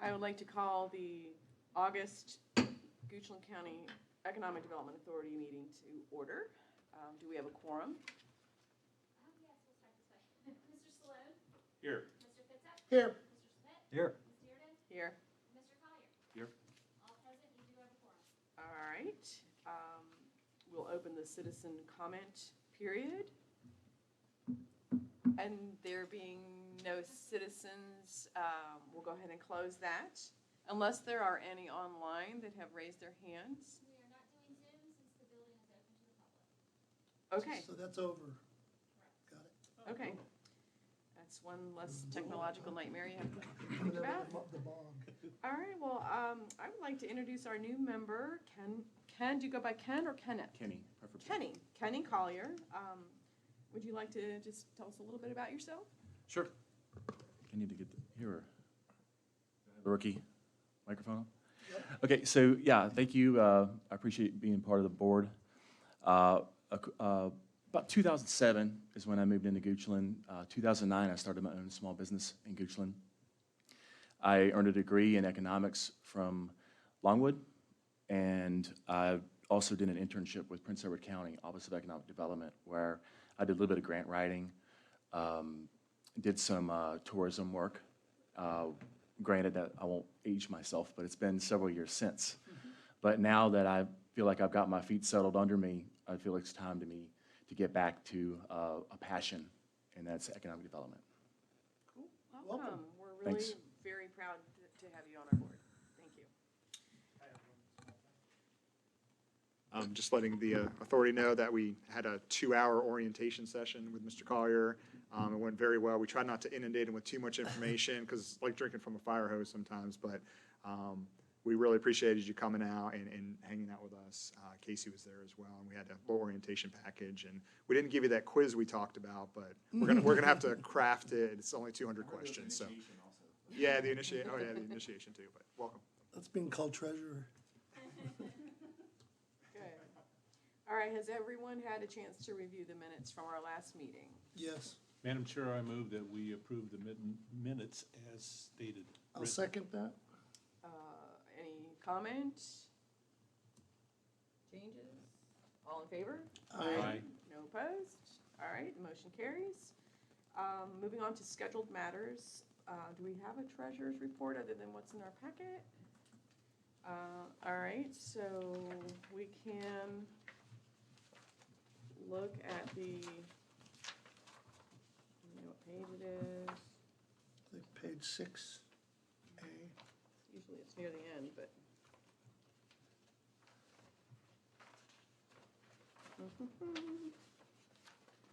I would like to call the August Goochland County Economic Development Authority meeting to order. Do we have a quorum? Yes, we'll start this way. Mr. Stallone? Here. Mr. Fitzek? Here. Mr. Schmidt? Here. Ms. Dearden? Here. Mr. Collier? Here. All present, you do have a quorum. All right. We'll open the citizen comment period. And there being no citizens, we'll go ahead and close that. Unless there are any online that have raised their hands. We are not doing Zoom since the building is open to the public. Okay, So that's over. Got it. okay. That's one less technological nightmare you have to think Whenever about. the bog. All right, well, I would like to introduce our new member, Ken, do you go by Ken or Kenneth? Kenny, preferably. Kenny Collier. Would you like to just tell us a little bit about yourself? Sure. I need to get here. The rookie microphone on? Yep. Okay, so yeah, thank you. I appreciate being part of the board. About 2007 is when I moved into Goochland. 2009, I started my own small business in Goochland. I earned a degree in economics from Longwood, and I also did an internship with Prince Edward County Office of Economic Development, where I did a little bit of grant writing, did some tourism work. Granted that I won't age myself, but it's been several years since. But now that I feel like I've got my feet settled under me, I feel like it's time to me to get back to a passion, and that's economic development. Cool. Welcome. Welcome. We're really Thanks. very proud to have you on our board. Thank you. Just letting the authority know that we had a 2-hour orientation session with Mr. Collier. It went very well. We tried not to inundate him with too much information because it's like drinking from a fire hose sometimes, but we really appreciated you coming out and hanging out with us. Casey was there as well, and we had a little orientation package. And we didn't give you that quiz we talked about, but we're gonna have to craft it. It's only 200 questions, so. Yeah, the initiation. Oh yeah, the initiation too. But welcome. That's being called treasurer. Good. All right, has everyone had a chance to review the minutes from our last meeting? Yes. Madam Chair, I move that we approve the minutes as stated. I'll Written. second that. Any comments? Changes? All in favor? Aye. No opposed? All right, the motion carries. Moving on to scheduled matters. Do we have a treasurer's report other than what's in our packet? All right, so we can look at the, you know what page it is. I think page 6A. Usually it's near the end, but.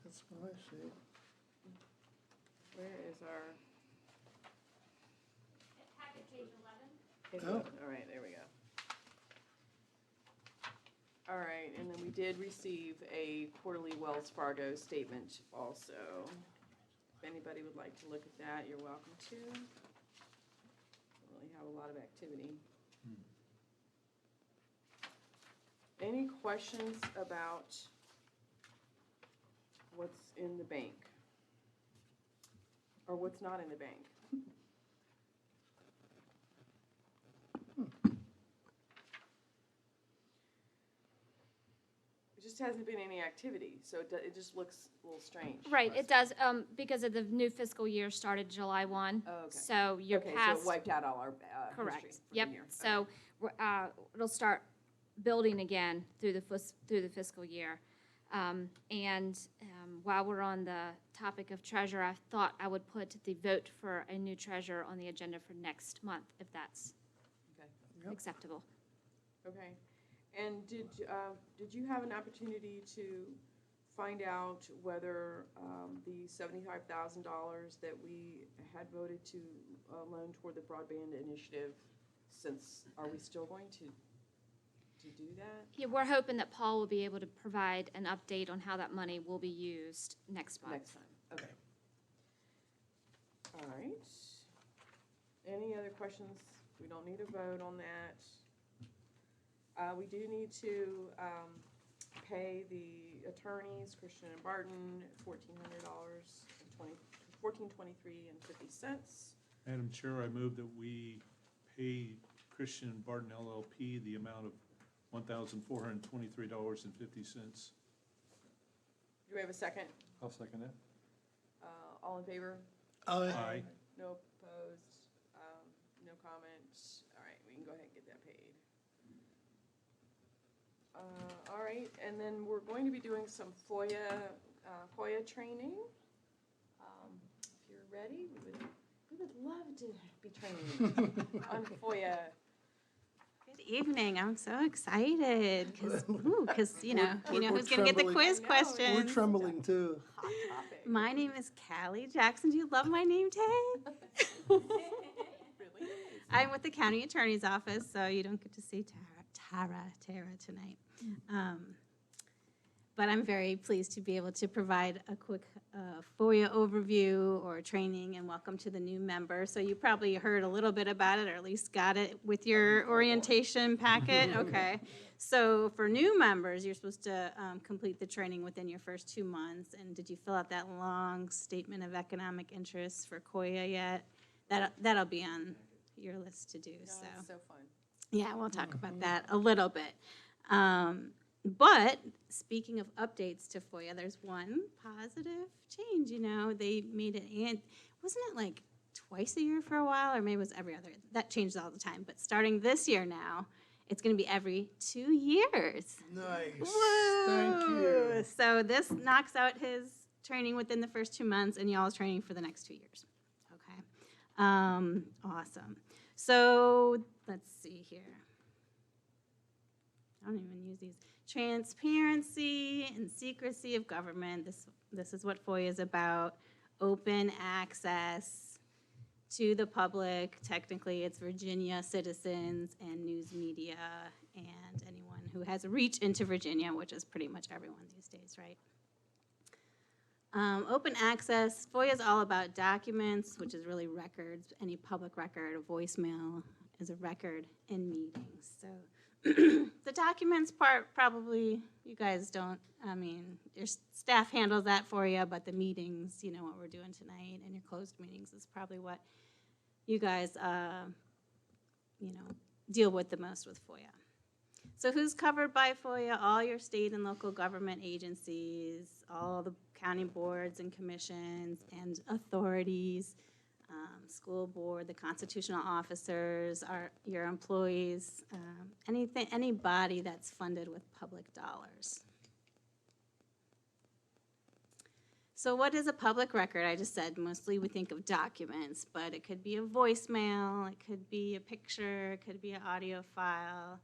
That's what I see. Where is our? Packet page 11. Page Oh. 11. All right, there we go. All right, and then we did receive a quarterly Wells Fargo statement also. If anybody would like to look at that, you're welcome to. Don't really have a lot of activity. Any questions about what's in the bank? Or what's not in the bank? It just hasn't been any activity, so it just looks a little strange. Right, it does, because of the new fiscal year started July 1. Oh, okay. So you're Okay, so past. it wiped out all our history Correct, for the yep. year. So it'll start building again through the fiscal year. While we're on the topic of treasurer, I thought I would put the vote for a new treasurer on the agenda for next month, if that's Okay. Yep. acceptable. Okay, and did you have an opportunity to find out whether the $75,000 that we had voted to loan toward the broadband initiative, are we still going to do that? Yeah, we're hoping that Paul will be able to provide an update on how that money will be used next month. Next time, okay. All right. Any other questions? We don't need a vote on that. We do need to pay the attorneys, Christian and Barton, $1,423.50. Madam Chair, I move that we pay Christian Barton LLP the amount of $1,423.50. Do we have a second? I'll second that. All in favor? Aye. No opposed, no comments. All right, we can go ahead and get that paid. All right, and then we're going to be doing some FOIA training. If you're ready, we would love to be training on FOIA. Good evening. I'm so excited because you know We're who's going to get the trembling. quiz I know. questions. We're trembling too. Hot topic. My name is Callie Jackson. Do you love my name tag? Really? I'm with the county attorney's office, so you don't get to see Tara tonight. But I'm very pleased to be able to provide a quick FOIA overview or training and welcome to the new member. So you probably heard a little bit about it, or at least got it with your orientation packet. Okay. So for new members, you're supposed to complete the training within your first 2 months. And did you fill out that long statement of economic interest for COIA yet? That'll be on your list to do. No, So. it's so fun. Yeah, we'll talk about that a little bit. But speaking of updates to FOIA, there's one positive change. You know, they made it, and wasn't it like twice a year for a while, or maybe it was every other? That changes all the time. But starting this year now, it's going to be every 2 years. Nice. Woo! Thank you. So this knocks out his training within the first 2 months, and y'all's training for the next 2 years. Okay. Awesome. So let's see here. I don't even use these. Transparency and secrecy of government. This is what FOIA is about. Open access to the public. Technically, it's Virginia citizens and news media and anyone who has reach into Virginia, which is pretty much everyone these days, right? Open access. FOIA is all about documents, which is really records. Any public record, a voicemail is a record in meetings. So the documents part, probably you guys don't, I mean, your staff handles that for you, but the meetings, you know, what we're doing tonight and your closed meetings is probably what you guys, you know, deal with the most with FOIA. So who's covered by FOIA? All your state and local government agencies, all the county boards and commissions and authorities, school board, the constitutional officers, your employees, anybody that's funded with public dollars. So what is a public record? I just said mostly we think of documents, but it could be a voicemail, it could be a picture, it could be an audio file,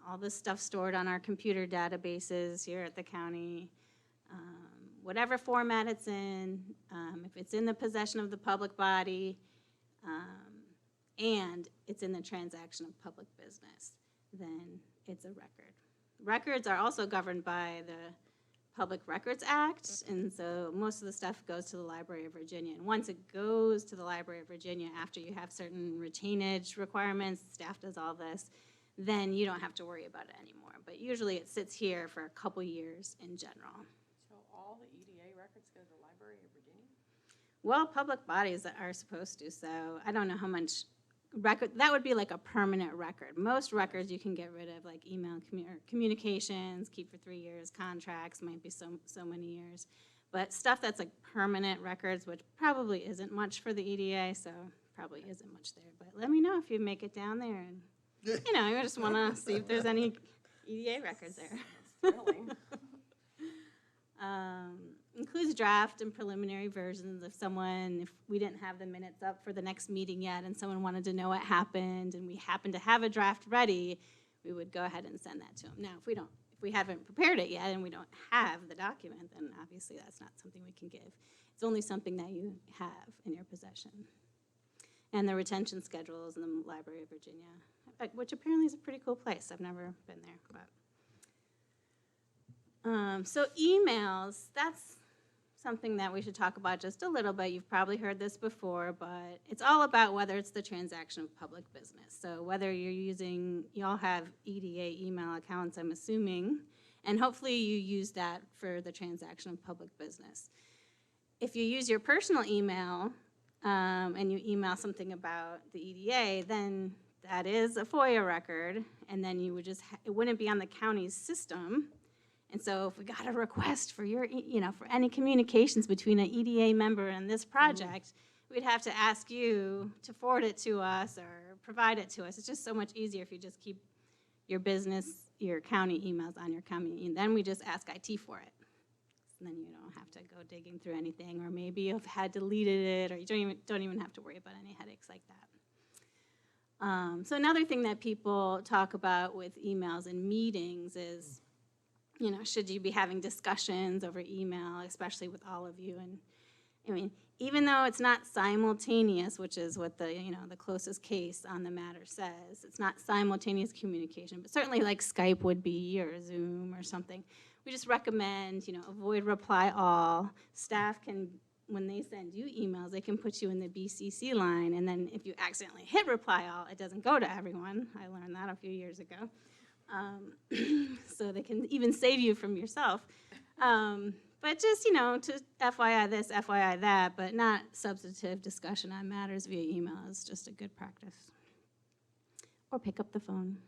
all this stuff stored on our computer databases here at the county. Whatever format it's in, if it's in the possession of the public body, and it's in the transaction of public business, then it's a record. Records are also governed by the Public Records Act, and so most of the stuff goes to the Library of Virginia. And once it goes to the Library of Virginia, after you have certain retainage requirements, staff does all this, then you don't have to worry about it anymore. But usually it sits here for a couple years in general. So all the EDA records go to the Library of Virginia? Well, public bodies are supposed to, so I don't know how much record, that would be like a permanent record. Most records you can get rid of, like email or communications, keep for 3 years, contracts might be so many years. But stuff that's like permanent records, which probably isn't much for the EDA, so probably isn't much there. But let me know if you make it down there, and you know, I just want to see if there's any EDA records there. Thrilling. Includes draft and preliminary versions if we didn't have the minutes up for the next meeting yet and someone wanted to know what happened and we happen to have a draft ready, we would go ahead and send that to them. Now, if we haven't prepared it yet and we don't have the document, then obviously that's not something we can give. It's only something that you have in your possession. And the retention schedules in the Library of Virginia, which apparently is a pretty cool place. I've never been there, but. So emails, that's something that we should talk about just a little bit. You've probably heard this before, but it's all about whether it's the transaction of public business. So whether you all have EDA email accounts, I'm assuming, and hopefully you use that for the transaction of public business. If you use your personal email, and you email something about the EDA, then that is a FOIA record, and then you would just, it wouldn't be on the county's system. And so if we got a request for your, for any communications between an EDA member and this project, we'd have to ask you to forward it to us or provide it to us. It's just so much easier if you just keep your business, your county emails on your county, and then we just ask IT for it. And then you don't have to go digging through anything, or maybe you've had deleted it, or you don't even have to worry about any headaches like that. So another thing that people talk about with emails and meetings is, should you be having discussions over email, especially with all of you? And I mean, even though it's not simultaneous, which is what the closest case on the matter says, it's not simultaneous communication, but certainly like Skype would be, or Zoom or something. We just recommend, avoid reply all. Staff can, when they send you emails, they can put you in the BCC line, and then if you accidentally hit reply all, it doesn't go to everyone. I learned that a few years ago. So they can even save you from yourself. But just, to FYI this, FYI that, but not substantive discussion on matters via email is just a good practice. Or pick up the phone.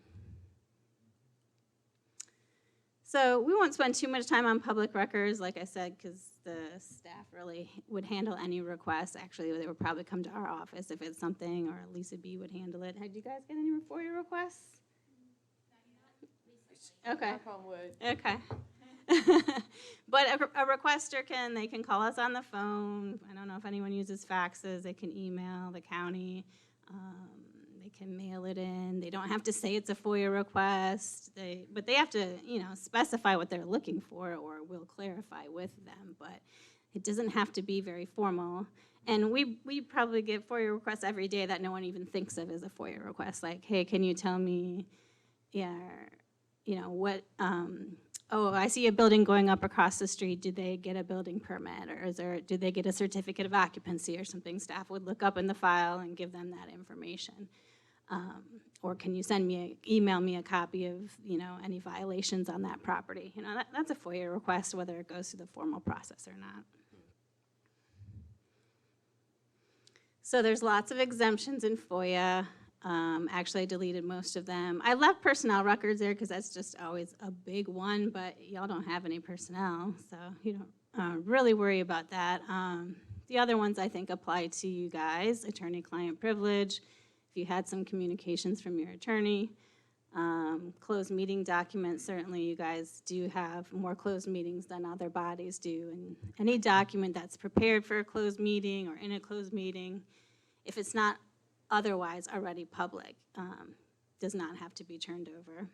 So we won't spend too much time on public records, like I said, because the staff really would handle any requests. Actually, they would probably come to our office if it's something, or Lisa B would handle it. Did you guys get any FOIA requests? Okay. Knock on wood. Okay. But a requester they can call us on the phone. I don't know if anyone uses faxes. They can email the county. They can mail it in. They don't have to say it's a FOIA request. But they have to, specify what they're looking for, or we'll clarify with them. But it doesn't have to be very formal. And we probably get FOIA requests every day that no one even thinks of as a FOIA request. Like, hey, can you tell me, what, I see a building going up across the street. Did they get a building permit? Or did they get a certificate of occupancy or something? Staff would look up in the file and give them that information. Or can you email me a copy of, any violations on that property? That's a FOIA request, whether it goes through the formal process or not. So there's lots of exemptions in FOIA. Actually, I deleted most of them. I left personnel records there because that's just always a big one, but y'all don't have any personnel, so you don't really worry about that. The other ones I think apply to you guys: attorney-client privilege, if you had some communications from your attorney. Closed meeting documents, certainly you guys do have more closed meetings than other bodies do, and any document that's prepared for a closed meeting or in a closed meeting, if it's not otherwise already public, does not have to be turned over.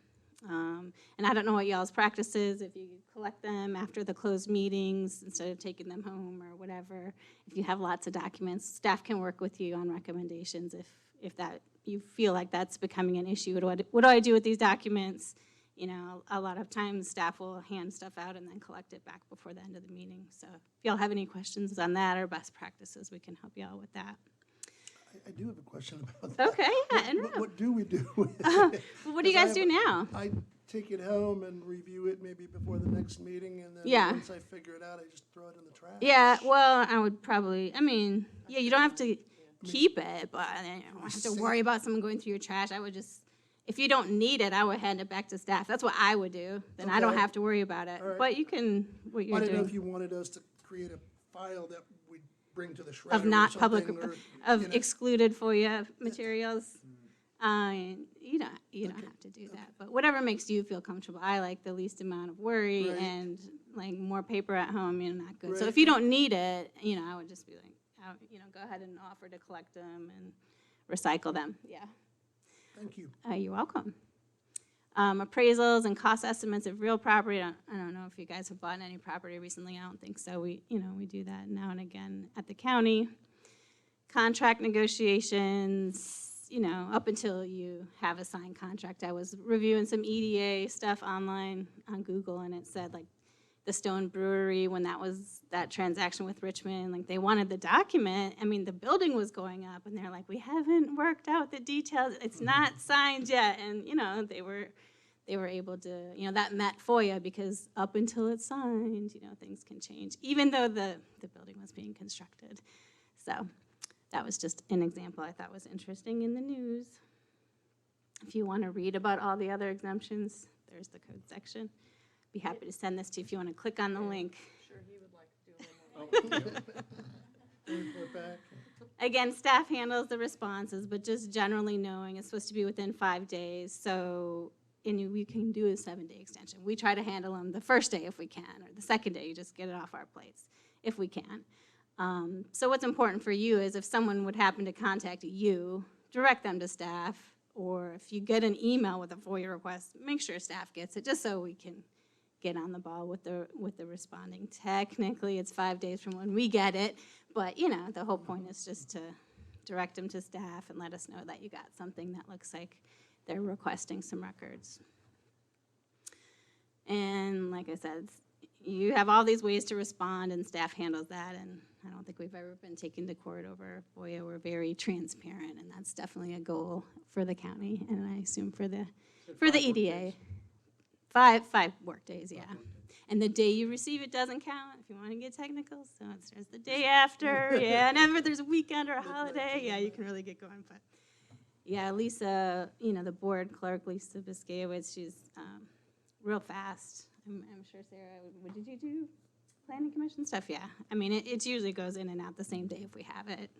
And I don't know what y'all's practice is, if you collect them after the closed meetings instead of taking them home or whatever. If you have lots of documents, staff can work with you on recommendations if that you feel like that's becoming an issue. What do I do with these documents? A lot of times staff will hand stuff out and then collect it back before the end of the meeting. So if y'all have any questions on that or best practices, we can help y'all with that. I do have a question about that. Okay, yeah, What do we do with it? well, what do you guys do now? I take it home and review it maybe before the next meeting, and then Yeah. once I figure it out, I just throw it in the trash. Yeah, well, I would probably, you don't have to keep it, but you don't have to worry about someone going through your trash. I would just, if you don't need it, I would hand it back to staff. That's what I would do. Then I don't Okay. have to worry about it. All right. But you can, what I you're didn't know doing. if you wanted us to create a file that we bring to the shredder Of not or public, something, or, of you know. excluded FOIA materials. You don't have to do that, but whatever makes you feel comfortable. I like the least amount of worry, Right. and like more paper at home, not good. So Right. if you don't need it, I would just be like, go ahead and offer to collect them and recycle them. Yeah. Thank you. You're welcome. Appraisals and cost estimates of real property. I don't know if you guys have bought any property recently. I don't think so. We do that now and again at the county. Contract negotiations, up until you have a signed contract. I was reviewing some EDA stuff online on Google, and it said, like, the Stone Brewery, when that transaction with Richmond, like, they wanted the document. The building was going up, and they're like, we haven't worked out the details. It's not signed yet. And, they were able to, that met FOIA, because up until it's signed, things can change, even though the building was being constructed. So that was just an example I thought was interesting in the news. If you want to read about all the other exemptions, there's the code section. Be happy to send this to you if you want to click on the link. Sure, he would like to do a little more. Report back. Again, staff handles the responses, but just generally knowing it's supposed to be within 5 days, so, and we can do a 7-day extension. We try to handle them the first day if we can, or the second day, you just get it off our plates if we can. So what's important for you is if someone would happen to contact you, direct them to staff, or if you get an email with a FOIA request, make sure staff gets it, just so we can get on the ball with the responding. Technically, it's 5 days from when we get it, but you know, the whole point is just to direct them to staff and let us know that you got something that looks like they're requesting some records. And like I said, you have all these ways to respond, and staff handles that, and I don't think we've ever been taken to court over FOIA. We're very transparent, and that's definitely a goal for the county, and I assume for the EDA. 5 work days, yeah. And the day you receive it doesn't count, if you want to get technical, so there's the day after, yeah, and if there's a weekend or a holiday, yeah, you can really get going, but yeah, Lisa, you know, the board clerk, Lisa Biskiewicz, she's real fast. I'm sure, Sarah, what did you do? Planning commission stuff, yeah. I mean, it usually goes in and out the same day if we have it.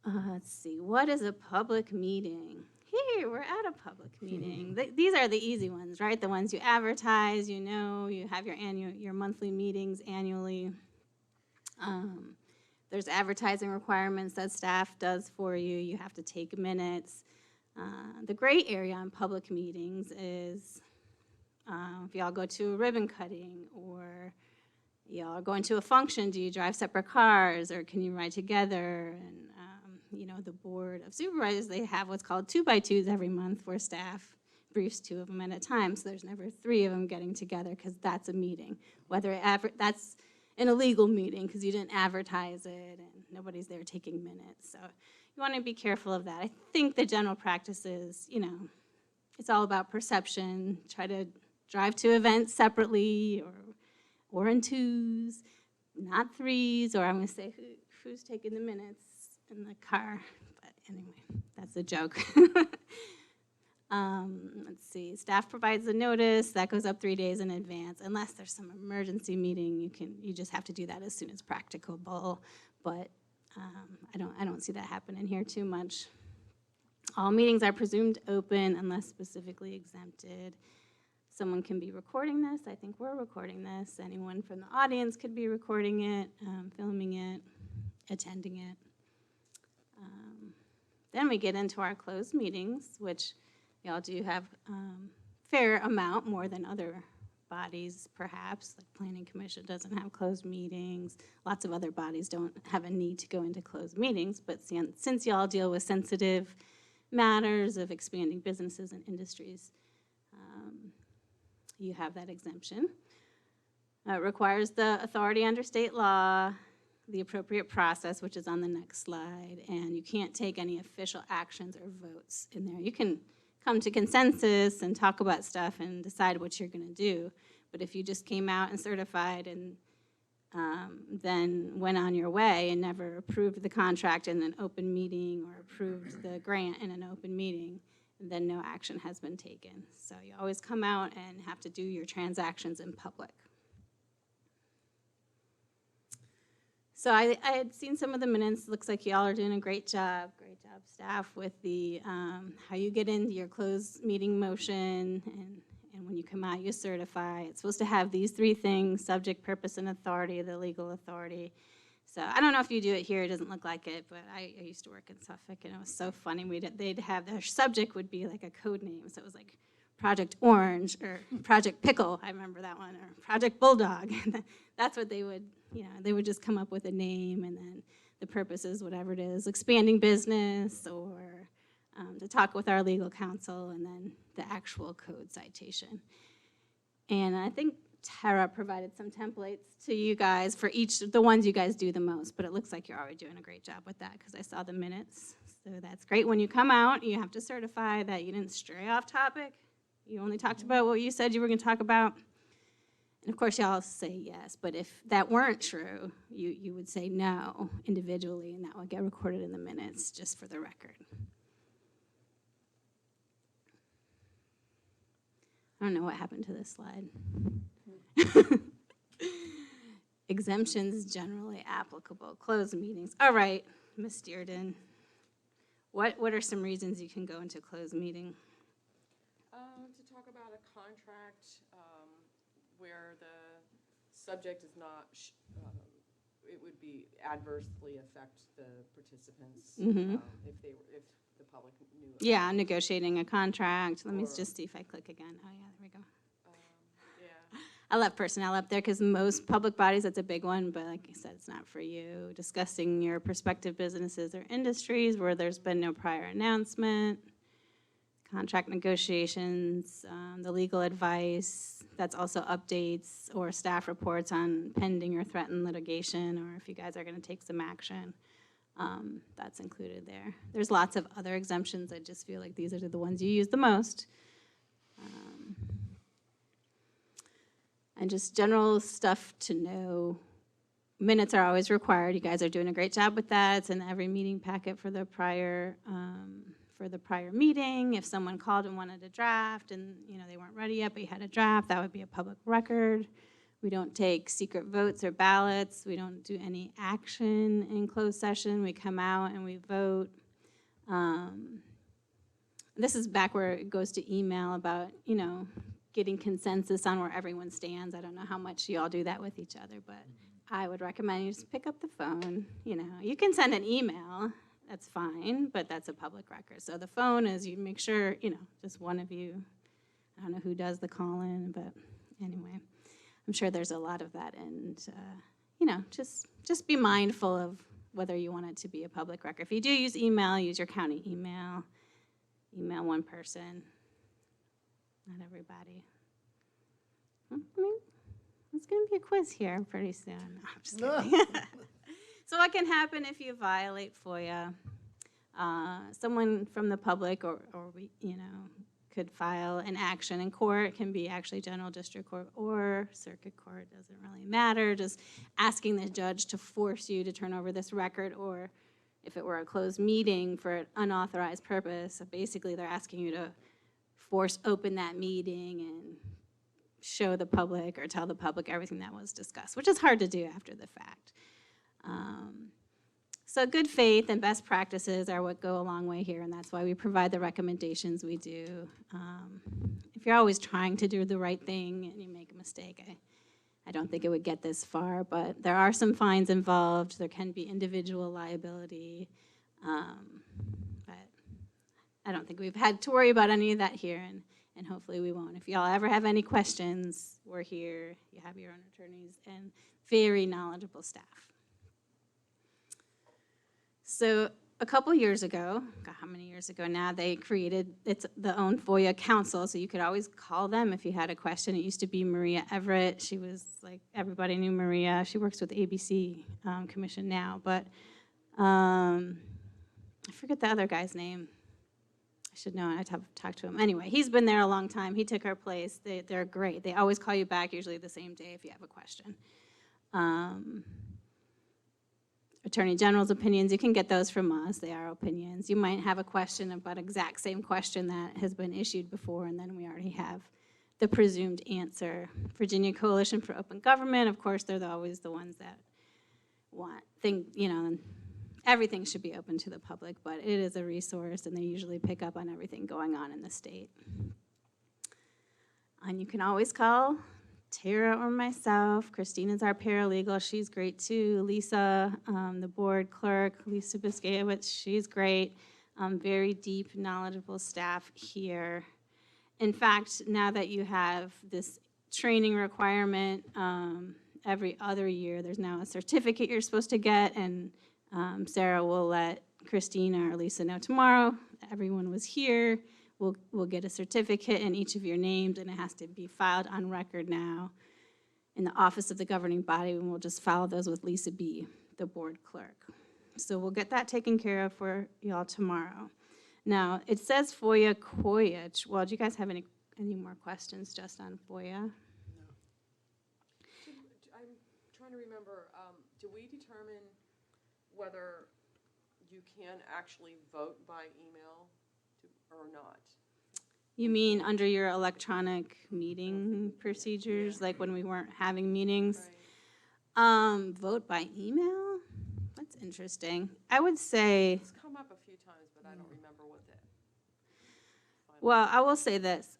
Let's see, what is a public meeting? Here, we're at a public meeting. These are the easy ones, right? The ones you advertise, you know, you have your monthly meetings annually. There's advertising requirements that staff does for you. You have to take minutes. The gray area on public meetings is if y'all go to a ribbon cutting or y'all are going to a function, do you drive separate cars or can you ride together? And you know, the board of supervisors, they have what's called 2x2s every month where staff briefs 2 of them at a time, so there's never 3 of them getting together because that's a meeting. That's an illegal meeting because you didn't advertise it and nobody's there taking minutes. So you want to be careful of that. I think the general practice is, you know, it's all about perception. Try to drive to events separately or in 2s, not 3s, or I'm going to say who's taking the minutes in the car, but anyway, that's a joke. Let's see, staff provides a notice, that goes up 3 days in advance, unless there's some emergency meeting, you just have to do that as soon as practicable, but I don't see that happening here too much. All meetings are presumed open unless specifically exempted. Someone can be recording this, I think we're recording this, anyone from the audience could be recording it, filming it, attending it. Then we get into our closed meetings, which y'all do have fair amount, more than other bodies perhaps. Like Planning Commission doesn't have closed meetings. Lots of other bodies don't have a need to go into closed meetings, but since y'all deal with sensitive matters of expanding businesses and industries, you have that exemption. It requires the authority under state law, the appropriate process, which is on the next slide, and you can't take any official actions or votes in there. You can come to consensus and talk about stuff and decide what you're going to do, but if you just came out and certified and then went on your way and never approved the contract in an open meeting or approved the grant in an open meeting, then no action has been taken. So you always come out and have to do your transactions in public. So I had seen some of the minutes. Looks like y'all are doing a great job staff, with the how you get into your closed meeting motion, and when you come out, you certify. It's supposed to have these 3 things: subject, purpose, and authority, the legal authority. So I don't know if you do it here. It doesn't look like it, but I used to work in Suffolk, and it was so funny. They'd have their subject would be like a code name, so it was like Project Orange or Project Pickle. I remember that one, or Project Bulldog. That's what they would. You know, they would just come up with a name, and then the purpose is whatever it is, expanding business, or to talk with our legal counsel, and then the actual code citation. And I think Tara provided some templates to you guys for the ones you guys do the most, but it looks like you're already doing a great job with that because I saw the minutes. So that's great. When you come out, you have to certify that you didn't stray off topic. You only talked about what you said you were going to talk about. And of course, y'all say yes, but if that weren't true, you would say no individually, and that would get recorded in the minutes just for the record. I don't know what happened to this slide. Exemptions generally applicable, closed meetings. All right, Ms. Dearden, what are some reasons you can go into closed meeting? To talk about a contract where the subject is not, it would be adversely affect the participants if the public knew. Yeah, negotiating a contract. Let me Or- just see if I click again. Oh, yeah, there we go. Yeah. I left personnel up there because most public bodies, that's a big one, but like I said, it's not for you. Discussing your prospective businesses or industries where there's been no prior announcement. Contract negotiations, the legal advice, that's also updates or staff reports on pending or threatened litigation, or if you guys are gonna take some action, that's included there. There's lots of other exemptions, I just feel like these are the ones you use the most. And just general stuff to know. Minutes are always required, you guys are doing a great job with that, it's in every meeting packet for the prior meeting. If someone called and wanted a draft and they weren't ready yet, but you had a draft, that would be a public record. We don't take secret votes or ballots. We don't do any action in closed session. We come out and we vote. This is back where it goes to email about, getting consensus on where everyone stands. I don't know how much you all do that with each other, but I would recommend you just pick up the phone. You can send an email. That's fine, but that's a public record. So the phone is, you make sure, just one of you, I don't know who does the call-in, but anyway, I'm sure there's a lot of that. And, just be mindful of whether you want it to be a public record. If you do use email, use your county email. Email one person, not everybody. It's going to be a quiz here pretty soon. No, I'm just kidding. So what can happen if you violate FOIA? Someone from the public or could file an action in court. It can be actually general district court or circuit court, doesn't really matter. Just asking the judge to force you to turn over this record, or if it were a closed meeting for an unauthorized purpose, so basically they're asking you to force open that meeting and show the public or tell the public everything that was discussed, which is hard to do after the fact. So good faith and best practices are what go a long way here, and that's why we provide the recommendations we do. If you're always trying to do the right thing and you make a mistake, I don't think it would get this far, but there are some fines involved. There can be individual liability, but I don't think we've had to worry about any of that here, and hopefully we won't. If y'all ever have any questions, we're here. You have your own attorneys and very knowledgeable staff. So a couple years ago, God, how many years ago now, they created the own FOIA council, so you could always call them if you had a question. It used to be Maria Everett. She was like, everybody knew Maria. She works with ABC Commission now, but I forget the other guy's name. I should know, I'd have to talk to him. Anyway, he's been there a long time. He took her place. They're great. They always call you back, usually the same day if you have a question. Attorney General's opinions, you can get those from us. They are opinions. You might have a question about exact same question that has been issued before, and then we already have the presumed answer. Virginia Coalition for Open Government, of course, they're always the ones that think, everything should be open to the public, but it is a resource, and they usually pick up on everything going on in the state. And you can always call Tara or myself. Christina's our paralegal. She's great too. Lisa, the board clerk, Lisa Biskayowicz, she's great. Very deep, knowledgeable staff here. In fact, now that you have this training requirement every other year, there's now a certificate you're supposed to get, and Sarah will let Christina or Lisa know tomorrow. Everyone was here. We'll get a certificate in each of your names, and it has to be filed on record now in the office of the governing body, and we'll just file those with Lisa B., the board clerk. So we'll get that taken care of for y'all tomorrow. Now, it says FOIA COIA. Well, do you guys have any more questions just on FOIA? trying to remember, do we determine whether you can actually vote by email or not? You mean under your electronic meeting procedures, like when we weren't having meetings? Right. Vote by email? That's interesting. I would say, It's come up a few times, but I don't remember what that. well, I will say this.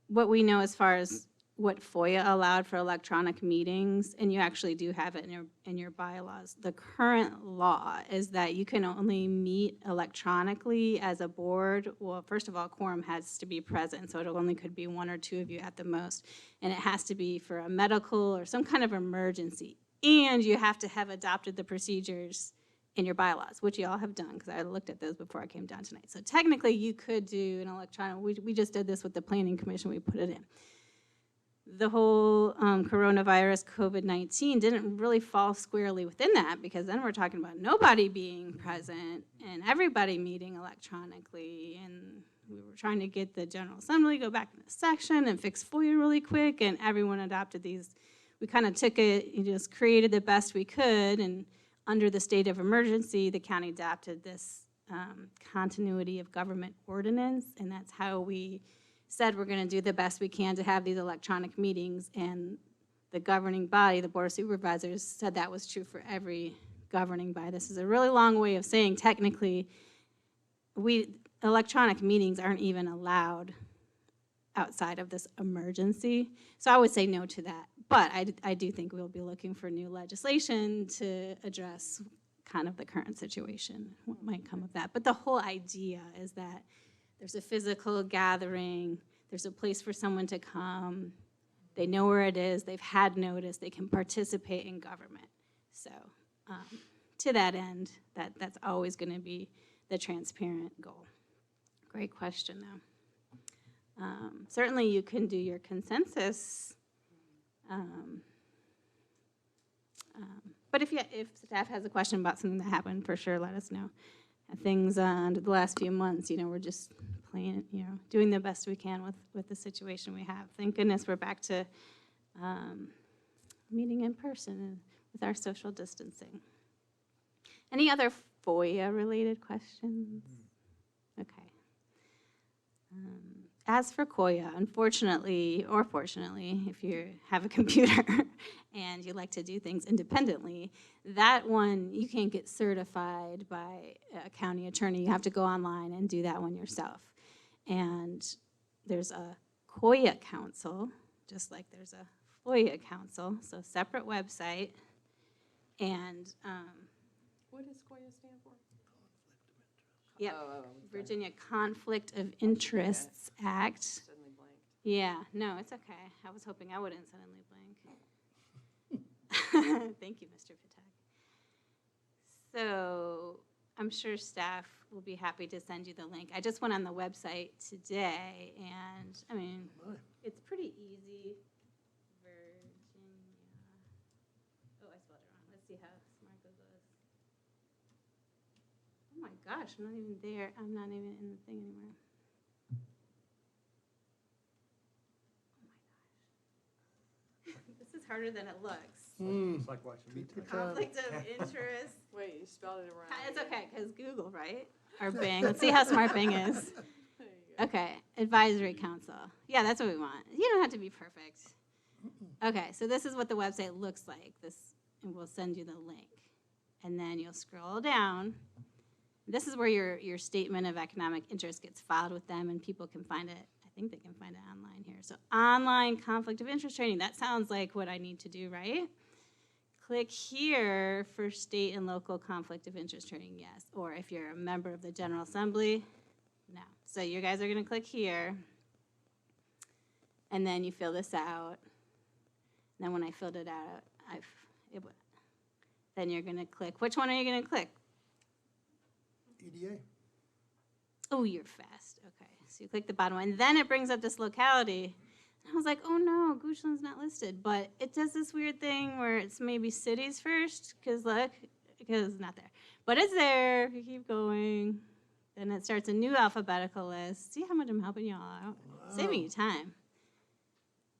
What we know as far as what FOIA allowed for electronic meetings, and you actually do have it in your bylaws. The current law is that you can only meet electronically as a board. Well, first of all, quorum has to be present, so it only could be one or two of you at the most. And it has to be for a medical or some kind of emergency. And you have to have adopted the procedures in your bylaws, which you all have done, because I looked at those before I came down tonight. So technically, you could do an electronic, we just did this with the planning commission, we put it in. The whole coronavirus, COVID-19, didn't really fall squarely within that, because then we're talking about nobody being present and everybody meeting electronically, and we were trying to get the General Assembly, go back in the section and fix FOIA really quick, and everyone adopted these. We kind of took it and just created the best we could, and under the state of emergency, the county adopted this continuity of government ordinance, and that's how we said we're going to do the best we can to have these electronic meetings, and the governing body, the Board of Supervisors, said that was true for every governing body. This is a really long way of saying technically electronic meetings aren't even allowed outside of this emergency. So I would say no to that. But I do think we'll be looking for new legislation to address kind of the current situation, what might come of that. But the whole idea is that there's a physical gathering, there's a place for someone to come, they know where it is, they've had notice, they can participate in government. So to that end, that's always going to be the transparent goal. Great question, though. Certainly you can do your consensus, but if staff has a question about something that happened, for sure let us know. Things under the last few months, we're just playing, doing the best we can with the situation we have. Thank goodness we're back to meeting in person with our social distancing. Any other FOIA-related questions? Okay. As for COIA, unfortunately, or fortunately, if you have a computer and you like to do things independently, that one, you can't get certified by a county attorney. You have to go online and do that one yourself. And there's a COIA council, just like there's a FOIA council, so separate website. And What does COIA stand for? Yep, Oh, Virginia Conflict of Interests Act. suddenly blanked. Yeah, no, it's okay. I was hoping I wouldn't suddenly blank. Thank you, Mr. Patek. So I'm sure staff will be happy to send you the link. I just went on the website today, and I mean, it's pretty easy. Virginia. Oh, I spelled it wrong. Let's see how smart goes. Oh my gosh, I'm not even there. I'm not even in the thing anymore. Oh my gosh. This is harder than it looks. It's like watching me Take type. your time. Conflict of interest. Wait, you spelled it wrong. It's okay, because Google, right? Or Bing. Let's see how smart Bing is. There you go. Okay, advisory council. Yeah, that's what we want. You don't have to be perfect. Okay, so this is what the website looks like. And we'll send you the link. And then you'll scroll down. This is where your statement of economic interest gets filed with them, and people can find it. I think they can find it online here. So online conflict of interest training. That sounds like what I need to do, right? Click here for state and local conflict of interest training, yes. Or if you're a member of the General Assembly, no. So you guys are going to click here, and then you fill this out. And then when I filled it out, then you're going to click. Which one are you going to click? EDA. Oh, you're fast. Okay. So you click the bottom one, and then it brings up this locality. And I was like, oh no, Goochland's not listed. But it does this weird thing where it's maybe cities first, because look, because it's not there. But it's there. If you keep going, then it starts a new alphabetical list. See how much I'm helping you all out? Saving you time.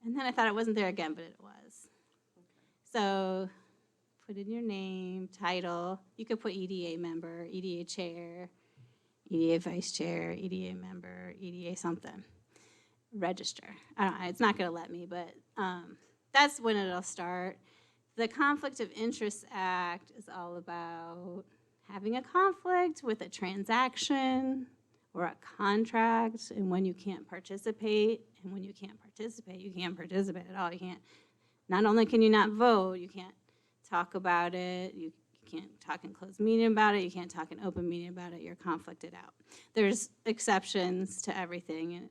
And then I thought it wasn't there again, but it was. So put in your name, title. You could put EDA member, EDA chair, EDA vice chair, EDA member, EDA something. Register. I don't know, it's not going to let me, but that's when it'll start. The Conflict of Interest Act is all about having a conflict with a transaction or a contract, and when you can't participate, and when you can't participate, you can't participate at all. You can't, not only can you not vote, you can't talk about it, you can't talk in closed meeting about it, you can't talk in open meeting about it, you're conflicted out. There's exceptions to everything, and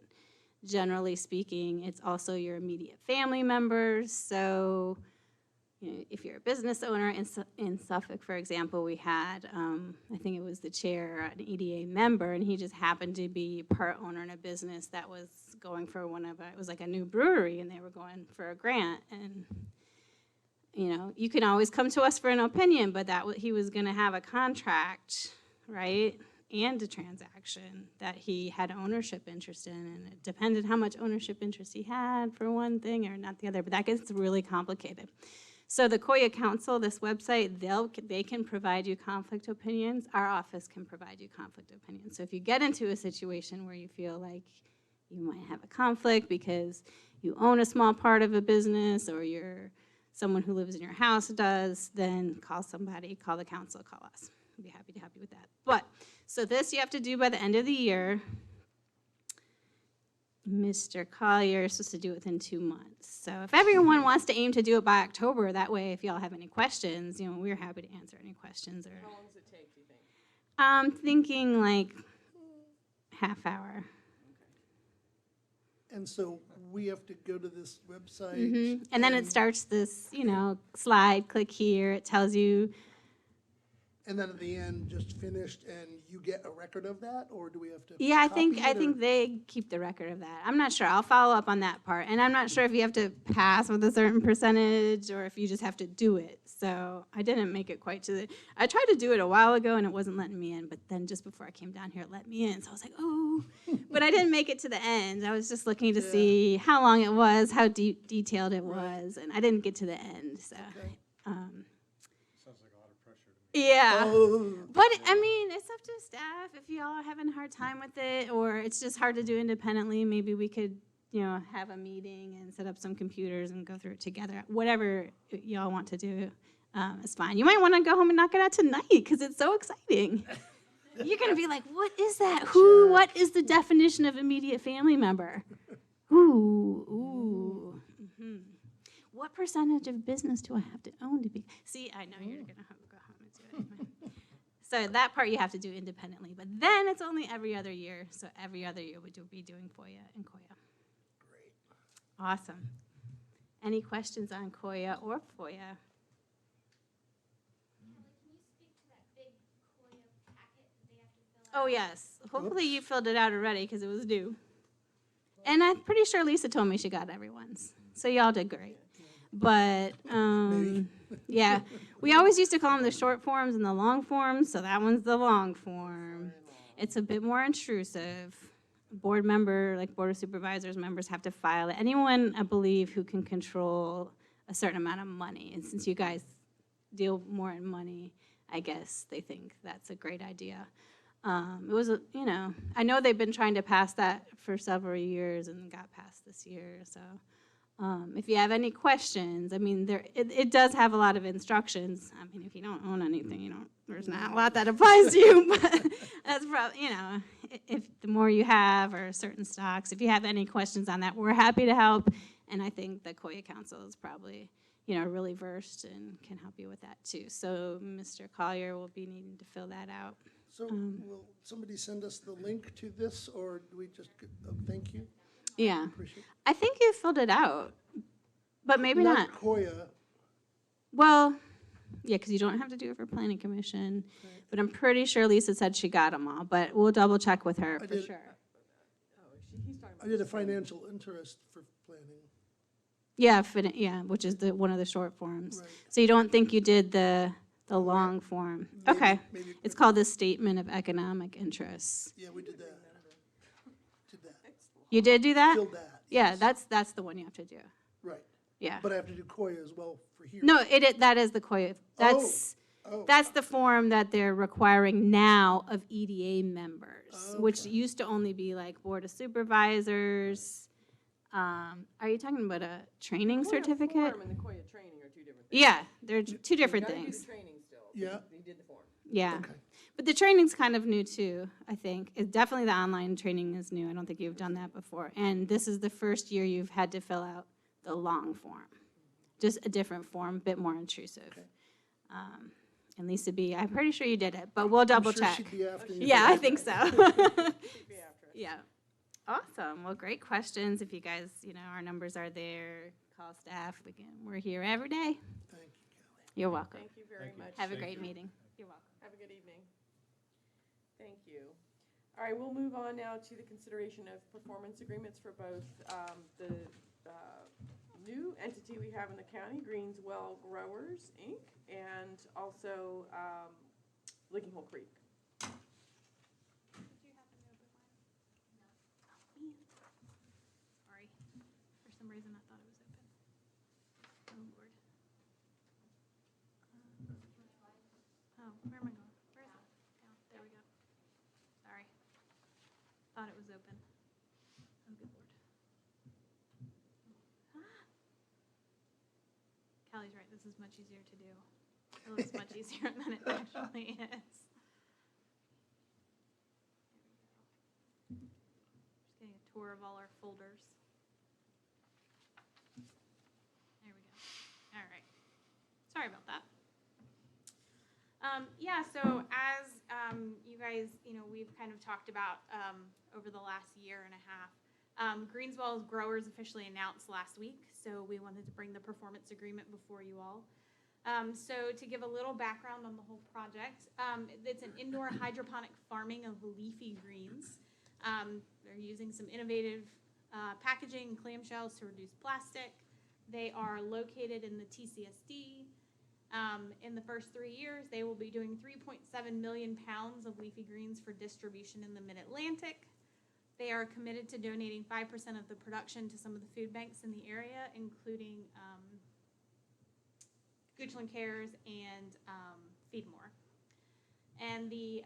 generally speaking, it's also your immediate family members. So, you know, if you're a business owner in Suffolk, for example, we had, I think it was the chair, an EDA member, and he just happened to be part owner in a business that was going for it was like a new brewery, and they were going for a grant. And, you know, you can always come to us for an opinion, but he was going to have a contract, right? And a transaction that he had ownership interest in, and it depended how much ownership interest he had for one thing or not the other, but that gets really complicated. So the COIA Council, this website, they can provide you conflict opinions. Our office can provide you conflict opinions. So if you get into a situation where you feel like you might have a conflict because you own a small part of a business, or someone who lives in your house does, then call somebody, call the council, call us. We'd be happy to help you with that. But, so this you have to do by the end of the year. Mr. Collier is supposed to do it within 2 months. So if everyone wants to aim to do it by October, that way if y'all have any questions, you know, we're happy to answer any questions. Or How long does it take, do you think? I'm thinking like half hour. And so we have to go to this website. And then it starts this, you know, slide, click here. It tells you. And then at the end, just finished, and you get a record of that, or do we have to? Yeah, I copy think it, or- they keep the record of that. I'm not sure. I'll follow up on that part. And I'm not sure if you have to pass with a certain percentage or if you just have to do it. So I didn't make it quite to the. I tried to do it a while ago and it wasn't letting me in. But then just before I came down here, it let me in. So I was like, oh. But I didn't make it to the end. I was just looking to see how long it was, how detailed it was, and I didn't get to the end. So. Okay. Sounds like a lot of pressure to me. Yeah. Oh, But, I mean, it's up to staff. If y'all are having a hard time with it, or it's just hard to do independently, maybe we could, you know, have a meeting and set up some computers and go through it together. Whatever y'all want to do is fine. You might want to go home and knock it out tonight, because it's so exciting. You're going to be like, what is that? What is the definition of immediate family member? Ooh. Mm-hmm. What percentage of business do I have to own to be? See, I know you're going to go home and do it anyway. So that part you have to do independently. But then it's only every other year. So every other year we be doing FOIA and COIA. great. Awesome. Any questions on COIA or FOIA? Oh, yes. Hopefully you filled it out already because it was due. And I'm pretty sure Lisa told me she got everyone's. So y'all did great. But, yeah, we always used to call them the short forms and the long forms, so that one's the long form. It's a bit more intrusive. Board member, like Board of Supervisors members, have to file it. Anyone, I believe, who can control a certain amount of money. And since you guys deal more in money, I guess they think that's a great idea. It was, you know, I know they've been trying to pass that for several years and got passed this year, so. If you have any questions, I mean, it does have a lot of instructions. I mean, if you don't own anything, there's not a lot that applies to you, but that's probably, you know, if the more you have or certain stocks, if you have any questions on that, we're happy to help. And I think the COIA Council is probably, you know, really versed and can help you with that too. So Mr. Collier will be needing to fill that out. So will somebody send us the link to this, or do we just, thank you? Yeah, Appreciate it. I think you filled it out, but maybe not. Not COIA. Well, yeah, because you don't have to do it for planning commission, but I'm pretty sure Lisa said she got them all, but we'll double check with her I for did. sure. He's talking about. I did a financial interest for planning. Yeah, which is one of the short forms. Right. So you don't think you did the long form? Maybe- Okay. maybe- It's called the Statement of Economic Interests. Yeah, we did that. Did that. You did do that? Filled that. Yeah, yes. that's the one you have to do. Right. Yeah. But I have to do COIA as well for here. No, that is the COIA. Oh. That's the form that they're requiring now of EDA members, which Okay. used to only be like Board of Supervisors. Are you talking about a training COIA certificate? form and the COIA training are two different things. Yeah, they're two different You gotta do things. the training still. Yeah. You did the form. Yeah. Okay. But the training's kind of new too, I think. It's definitely the online training is new. I don't think you've done that before. And this is the first year you've had to fill out the long form. Just a different form, a bit more intrusive. And Lisa B., I'm pretty sure you did it, but we'll double I'm sure check. she'd be after you. Yeah, I think so. Be after us. Yeah. Awesome. Well, great questions. If you guys, our numbers are there. Call staff. We're here every day. Thank you, Kelly. You're welcome. Thank you very much. Have a Thank great you. meeting. You're welcome. Have a good evening. Thank you. All right, we'll move on now to the consideration of performance agreements for both the new entity we have in the county, Greenswell Growers, Inc., and also Licking Hole Creek. Sorry. For some reason, I thought it was open. Oh, Lord. Oh, where am I going? Where is it? Oh, there we go. Sorry. Thought it was open. Oh, good Lord. Ah. Callie's right. This is much easier to do. It looks much easier than it actually is. Just getting a tour of all our folders. There we go. All right. Sorry about that. Yeah, so as you guys, we've kind of talked about over the last year and a half, Greenswell Growers officially announced last week, so we wanted to bring the performance agreement before you all. So to give a little background on the whole project, it's an indoor hydroponic farming of leafy greens. They're using some innovative packaging and clamshells to reduce plastic. They are located in the TCSD. In the first 3 years, they will be doing 3.7 million pounds of leafy greens for distribution in the Mid-Atlantic. They are committed to donating 5% of the production to some of the food banks in the area, including Goochland Cares and Feedmore. And the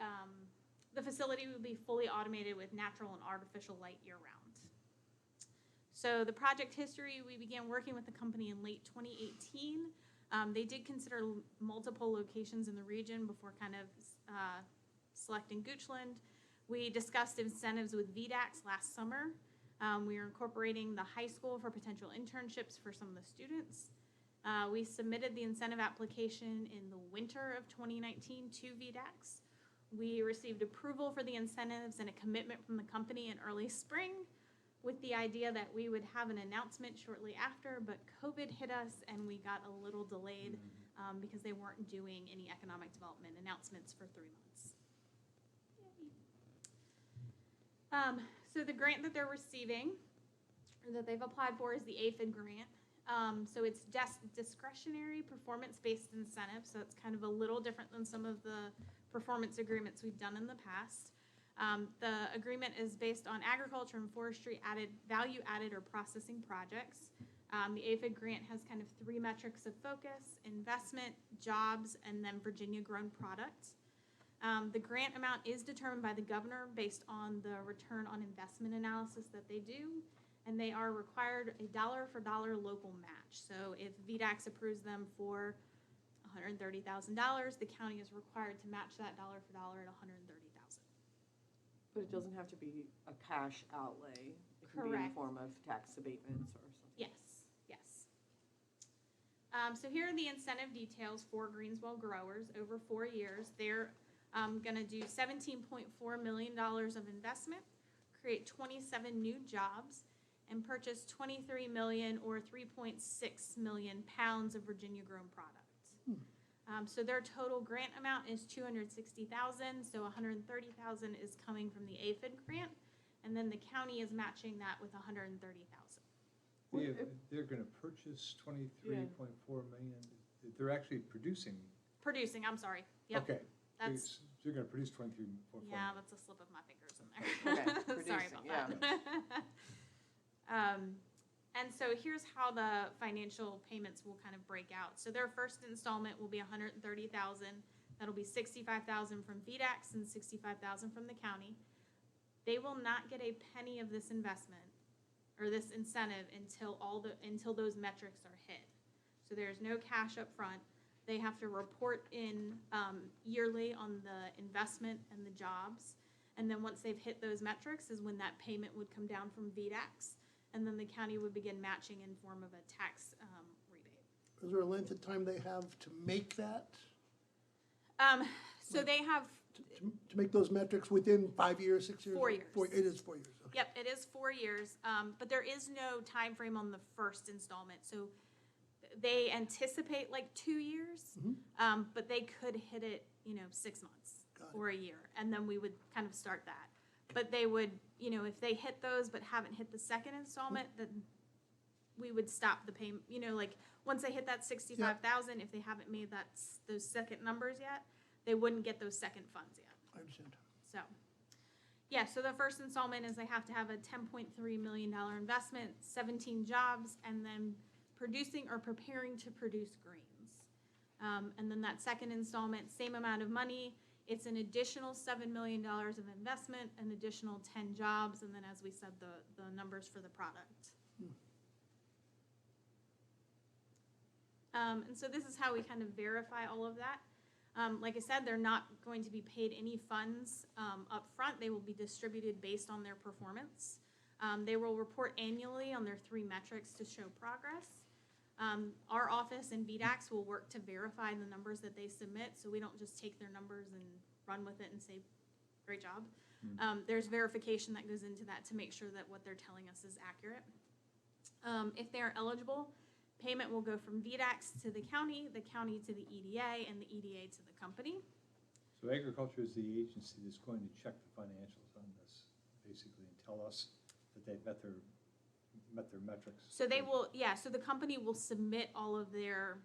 facility will be fully automated with natural and artificial light year-round. So the project history, we began working with the company in late 2018. They did consider multiple locations in the region before kind of selecting Goochland. We discussed incentives with VDAX last summer. We are incorporating the high school for potential internships for some of the students. We submitted the incentive application in the winter of 2019 to VDAX. We received approval for the incentives and a commitment from the company in early spring, with the idea that we would have an announcement shortly after, but COVID hit us and we got a little delayed because they weren't doing any economic development announcements for 3 months. So the grant that they're receiving, or that they've applied for, is the APHID grant. So it's discretionary performance-based incentive, so it's kind of a little different than some of the performance agreements we've done in the past. The agreement is based on agriculture and forestry value-added or processing projects. The APHID grant has kind of 3 metrics of focus: investment, jobs, and then Virginia-grown products. The grant amount is determined by the governor based on the return on investment analysis that they do, and they are required a dollar-for-dollar local match. So if VDAX approves them for $130,000, the county is required to match that dollar-for-dollar at $130,000. But it doesn't have to be a cash outlay. It can be in the Correct. form of tax abatements or something. Yes, yes. So here are the incentive details for Greenswell Growers over 4 years. They're going to do $17.4 million of investment, create 27 new jobs, and purchase 23 million or 3.6 million pounds of Virginia-grown product. So their total grant amount is $260,000. So $130,000 is coming from the APHID grant, and then the county is matching that with $130,000. They're gonna purchase 23.4 million, they're actually producing. Producing, I'm sorry. Yep. Okay. That's, They're gonna produce 23.4 million. yeah, that's a slip of my fingers in there. Okay, Sorry producing, about that. And so here's how the financial payments will kind of break out. So their first installment will be $130,000. That'll be $65,000 from VDAX and $65,000 from the county. They will not get a penny of this investment or this incentive until those metrics are hit. So there's no cash up front. They have to report in yearly on the investment and the jobs. And then once they've hit those metrics is when that payment would come down from VDAX. And then the county would begin matching in form of a tax rebate. Is there a length of time they have to make that? So they have, To make those metrics within 5 years, 6 years? 4 years. It is 4 years, okay. yep, it is 4 years, but there is no time frame on the first installment. So they anticipate like 2 years, but they could hit it, 6 months Got it. or a year, and then we would kind of start that. But they would, if they hit those but haven't hit the second installment, then we would stop the payment. Like once they hit that 65,000, if they haven't made those second numbers yet, they wouldn't get those second funds yet. I understand. So, yeah, so the first installment is they have to have a $10.3 million investment, 17 jobs, and then producing or preparing to produce greens. And then that second installment, same amount of money. It's an additional $7 million of investment, an additional 10 jobs, and then, as we said, the numbers for the product. And so this is how we kind of verify all of that. Like I said, they're not going to be paid any funds up front. They will be distributed based on their performance. They will report annually on their 3 metrics to show progress. Our office and VDAX will work to verify the numbers that they submit, so we don't just take their numbers and run with it and say, great job. There's verification that goes into that to make sure that what they're telling us is accurate. If they are eligible, payment will go from VDAX to the county to the EDA, and the EDA to the company. So agriculture is the agency that's going to check the financials on this, basically, and tell us that they've met their metrics. So they will, so the company will submit all of their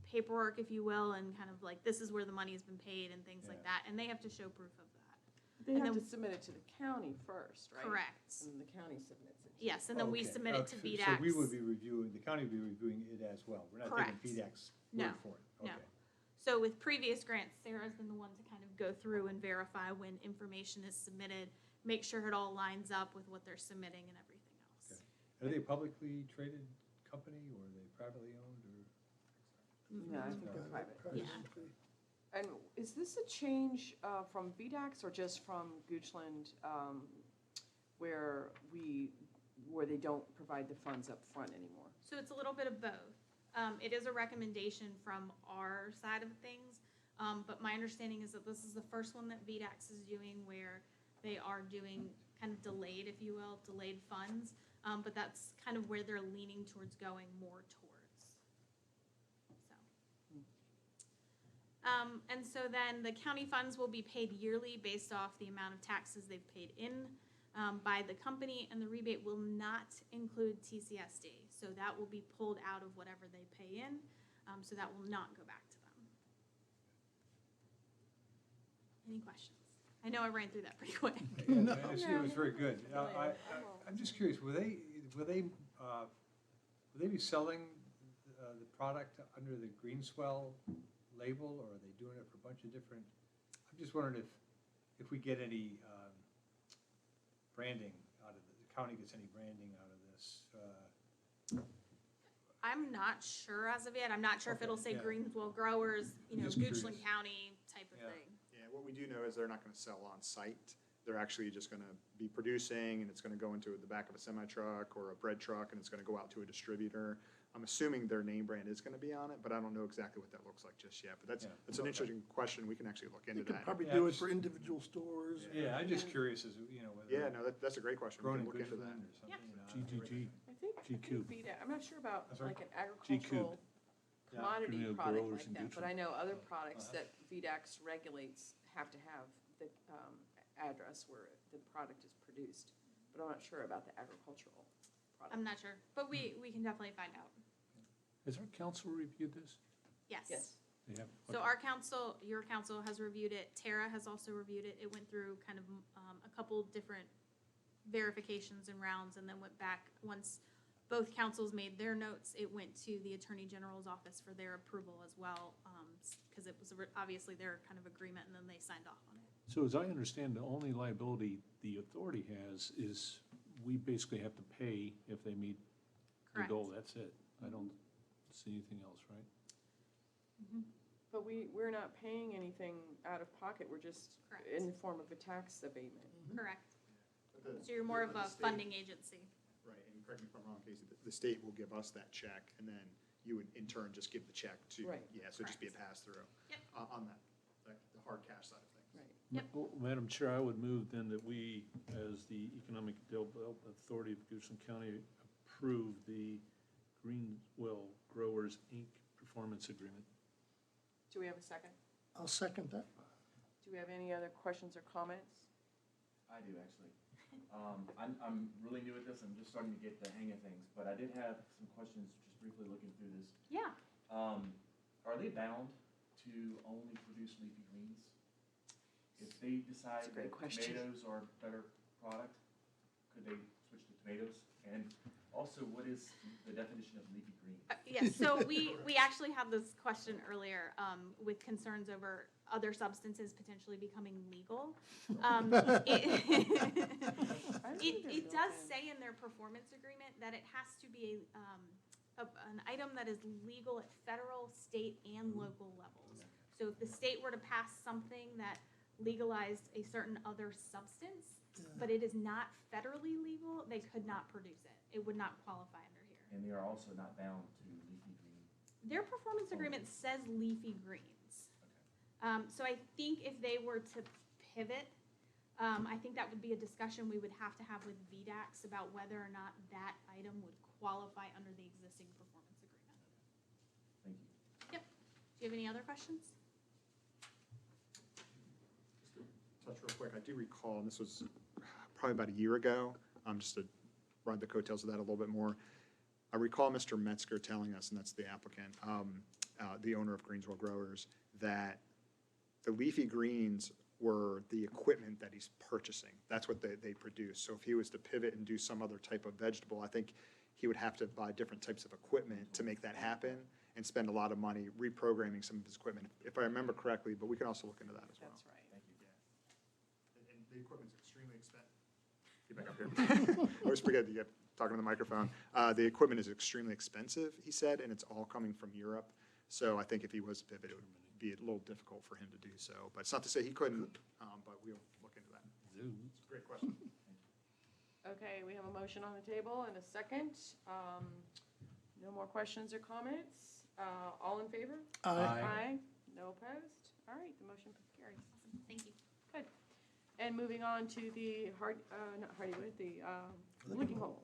paperwork, if you will, and kind of like, this is where the money has been paid and things like that, and they have to show proof of that. They And have then- to submit it to the county first, right? Correct. And the county submits it. Yes, and then we Okay. submit it to So VDAX. we would be reviewing, the county would be reviewing it as well. We're not Correct. taking VDAC's No, word for it. no. Okay. So with previous grants, Sarah's been the one to kind of go through and verify when information is submitted, make sure it all lines up with what they're submitting and everything else. Okay. Are they a publicly traded company, or are they privately owned, or? No, I think they're No. private. Yeah. And is this a change from VDAX or just from Goochland, where they don't provide the funds up front anymore? So it's a little bit of both. It is a recommendation from our side of things, but my understanding is that this is the first one that VDAX is doing where they are doing kind of delayed, if you will, delayed funds, but that's kind of where they're leaning towards going more towards. And so then the county funds will be paid yearly based off the amount of taxes they've paid in by the company, and the rebate will not include TCSD. So that will be pulled out of whatever they pay in, so that will not go back to them. Any questions? I know I ran through that pretty quick. Yeah, actually, it was very good. I'm just curious, will they be selling the product under the Greenswell label, or are they doing it for a bunch of different? I'm just wondering if we get any branding out of the county gets any branding out of this. I'm not sure as of yet. I'm not sure if Okay, it'll say yeah. Greenswell Growers, Just Goochland curious. County type of Yeah. thing. Yeah, what we do know is they're not gonna sell on site. They're actually just gonna be producing, and it's gonna go into the back of a semi-truck or a bread truck, and it's gonna go out to a distributor. I'm assuming their name brand is gonna be on it, but I don't know exactly what that looks like just yet. But that's Yeah. an Okay. interesting question. We can actually look You into could that. probably Yeah, do it just- for individual stores. Yeah, I'm just curious as, whether. Yeah, no, that's a great question. We Grown can in look into that. Goochland or something, GGG. I think GQ. VDAX, I'm not sure about I'm sorry? like an agricultural Yeah. commodity Greenfield product growers like in that, but I know other Uh-huh. products that VDAX regulates have to have the address where the product is produced. But I'm not sure about the agricultural product. I'm not sure, but we can definitely find out. Has our council reviewed this? Yes. Yes. They have? So Okay. our council, your council has reviewed it. Tara has also reviewed it. It went through kind of a couple different verifications and rounds, and then went back once both councils made their notes. It went to the Attorney General's office for their approval as well, because it was obviously their kind of agreement, and then they signed off on it. So as I understand, the only liability the authority has is we basically have to pay if they meet the Correct. goal. That's it. I don't see anything else, right? But we're not paying anything out of pocket, we're just Correct. in the form of a tax abatement. Correct. The- So you're more of the a state- funding agency. Right, and correct me if I'm wrong, Casey, the state will give us that check, and then you would in turn just give the check to, Right. yeah, so it'd just be a pass-through. Yep. On that, like, the hard cash side of things. Right. Yep. Well, Madam Chair, I would move then that we, as the Economic Development Authority of Goochland County, approve the Greenwell Growers, Inc. performance agreement. Do we have a second? I'll second that. Do we have any other questions or comments? I do, actually. I'm really new at this, I'm just starting to get the hang of things, but I did have some questions, just briefly looking through this. Yeah. Are they bound to only produce leafy greens? If they decide That's a great that question. tomatoes are a better product, could they switch to tomatoes? And also, what is the definition of leafy green? Yes, so we actually had this question earlier with concerns over other substances potentially becoming legal. It does say in their performance agreement that it has to be an item that is legal at federal, state, and local levels. So if the state were to pass something that legalized a certain other substance, but it is not federally legal, they could not produce it. It would not qualify under here. And they are also not bound to leafy green. Their performance agreement says leafy greens. So I think if they were to pivot, I think that would be a discussion we would have to have with VDAX about whether or not that item would qualify under the existing performance agreement. Thank you. Yep. Do you have any other questions? Touch real quick, I do recall, and this was probably about a year ago, just to ride the coattails of that a little bit more. I recall Mr. Metzger telling us, and that's the applicant, the owner of Greenswell Growers, that the leafy greens were the equipment that he's purchasing. That's what they produce. So if he was to pivot and do some other type of vegetable, I think he would have to buy different types of equipment to make that happen and spend a lot of money reprogramming some of his equipment, if I remember correctly, but we can also look into that as well. That's right. Thank you. And the equipment's extremely expensive. Get back up here. I always forget to get talking to the microphone. The equipment is extremely expensive, he said, and it's all coming from Europe. So I think if he was to pivot, it would be a little difficult for him to do so. But it's not to say he couldn't, but we'll look into that. It's a great question. Okay, we have a motion on the table and a second. No more questions or comments? All in favor? Aye. No opposed? All right, the motion carries. Awesome. Thank you. Good. And moving on to the not Hardywood, the Licking Hole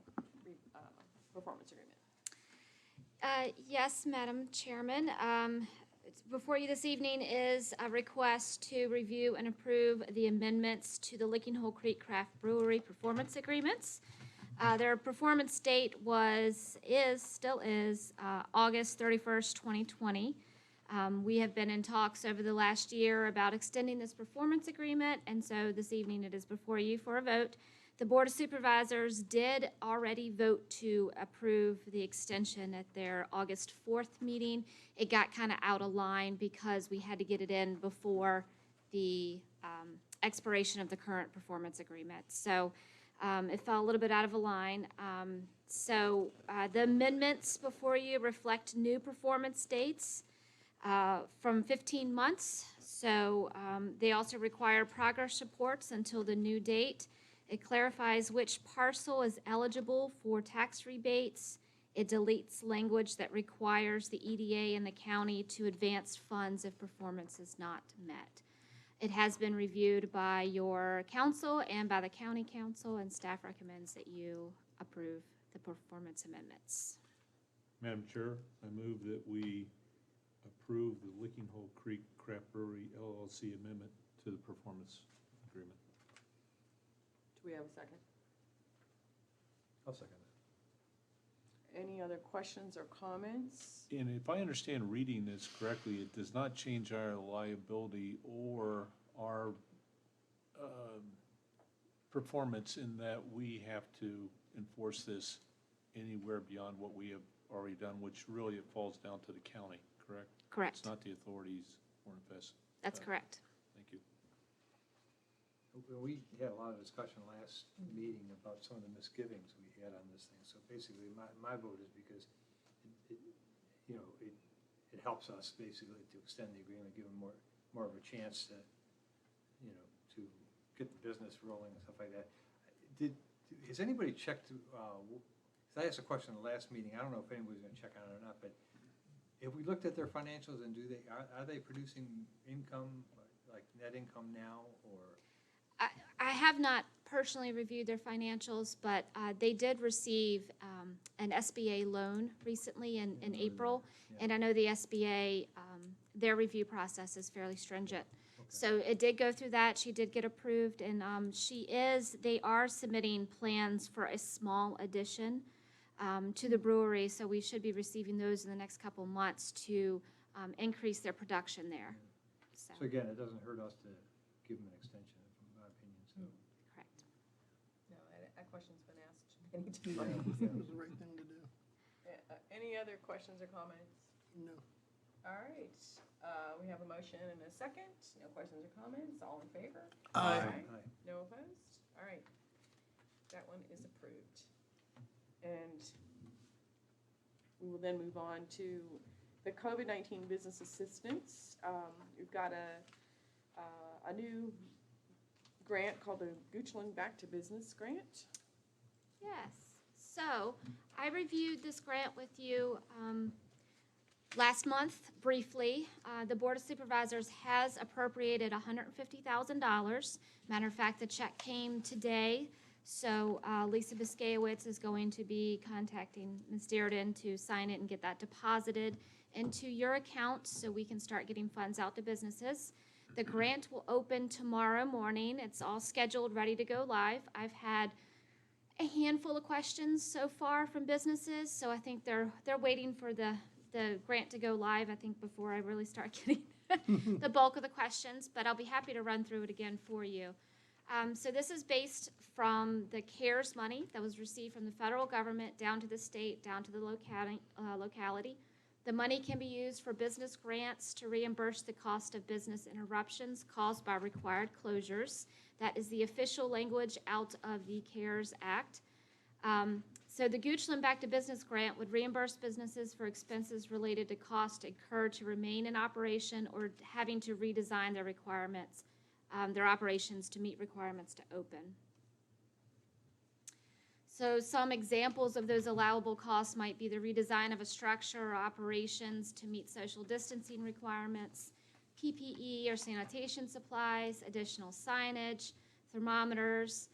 performance agreement. Yes, Madam Chairman. Before you this evening is a request to review and approve the amendments to the Licking Hole Creek Craft Brewery performance agreements. Their performance date still is August 31st, 2020. We have been in talks over the last year about extending this performance agreement, and so this evening it is before you for a vote. The Board of Supervisors did already vote to approve the extension at their August 4th meeting. It got kind of out of line because we had to get it in before the expiration of the current performance agreement. So it fell a little bit out of a line. The amendments before you reflect new performance dates from 15 months. So they also require progress reports until the new date. It clarifies which parcel is eligible for tax rebates. It deletes language that requires the EDA and the county to advance funds if performance is not met. It has been reviewed by your council and by the county council, and staff recommends that you approve the performance amendments. Madam Chair, I move that we approve the Licking Hole Creek Craft Brewery LLC amendment to the performance agreement. Do we have a second? I'll second that. Any other questions or comments? And if I understand reading this correctly, it does not change our liability or our performance in that we have to enforce this anywhere beyond what we have already done, which really it falls down to the county, correct? Correct. It's not the authorities or invest. That's correct. Thank you. We had a lot of discussion last meeting about some of the misgivings we had on this thing. So basically, my vote is because it helps us basically to extend the agreement, give them more of a chance to, to get the business rolling and stuff like that. Has anybody checked, because I asked a question in the last meeting, I don't know if anybody's gonna check on it or not, but if we looked at their financials and are they producing income, like net income now, or? I have not personally reviewed their financials, but they did receive an SBA loan recently in April. Yeah. And I know the SBA, their review process is fairly stringent. So it did go through that. She did get approved, and they are submitting plans for a small addition to the brewery. So we should be receiving those in the next couple months to increase their production there. So again, it doesn't hurt us to give them an extension, in my opinion, so. Correct. No, that question's been asked many Yeah, times. it was the right thing to do. Any other questions or comments? No. All right, we have a motion and a second. No questions or comments. All in favor? Aye. Aye. No opposed? All right. That one is approved. And we will then move on to the COVID-19 business assistance. We've got a new grant called the Goochland Back to Business Grant. Yes. So I reviewed this grant with you last month briefly. The Board of Supervisors has appropriated $150,000. Matter of fact, the check came today. So Lisa Biskayowitz is going to be contacting Ms. Dearden to sign it and get that deposited into your account so we can start getting funds out to businesses. The grant will open tomorrow morning. It's all scheduled, ready to go live. I've had a handful of questions so far from businesses, so I think they're waiting for the grant to go live, I think, before I really start getting the bulk of the questions, but I'll be happy to run through it again for you. So this is based from the CARES money that was received from the federal government down to the state, down to the locality. The money can be used for business grants to reimburse the cost of business interruptions caused by required closures. That is the official language out of the CARES Act. So the Goochland Back to Business Grant would reimburse businesses for expenses related to costs incurred to remain in operation or having to redesign their requirements, their operations to meet requirements to open. So some examples of those allowable costs might be the redesign of a structure or operations to meet social distancing requirements, PPE or sanitation supplies, additional signage, thermometers,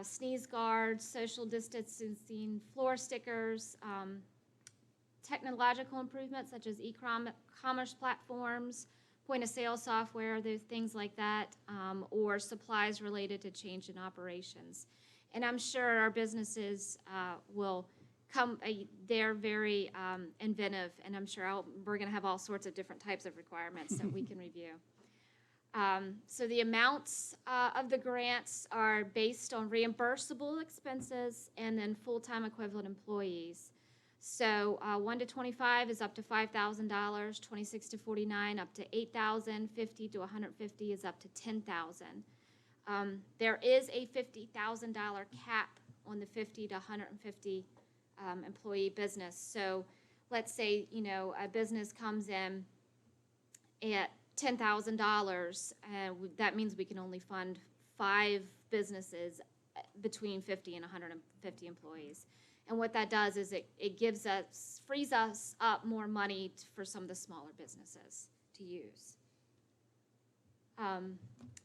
sneeze guards, social distancing floor stickers, technological improvements such as e-commerce platforms, point-of-sale software, things like that, or supplies related to change in operations. And I'm sure our businesses will come, they're very inventive, and I'm sure we're going to have all sorts of different types of requirements that we can review. So the amounts of the grants are based on reimbursable expenses and then full-time equivalent employees. So 1 to 25 is up to $5,000, 26 to 49 up to $8,000, 50 to 150 is up to $10,000. There is a $50,000 cap on the 50 to 150 employee business. So let's say, a business comes in at $10,000, that means we can only fund 5 businesses between 50 and 150 employees. And what that does is it frees us up more money for some of the smaller businesses to use.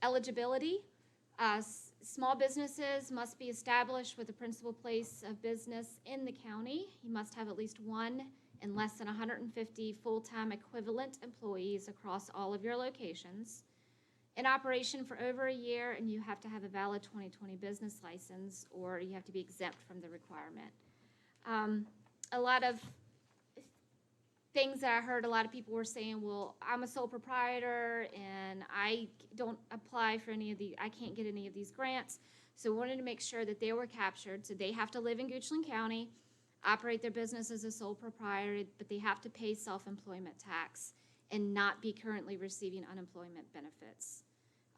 Eligibility, small businesses must be established with a principal place of business in the county. You must have at least one and less than 150 full-time equivalent employees across all of your locations. In operation for over a year, and you have to have a valid 2020 business license, or you have to be exempt from the requirement. A lot of things that I heard a lot of people were saying, well, I'm a sole proprietor and I don't apply for any of the, I can't get any of these grants. So we wanted to make sure that they were captured. So they have to live in Goochland County. operate their business as a sole proprietor, but they have to pay self-employment tax and not be currently receiving unemployment benefits.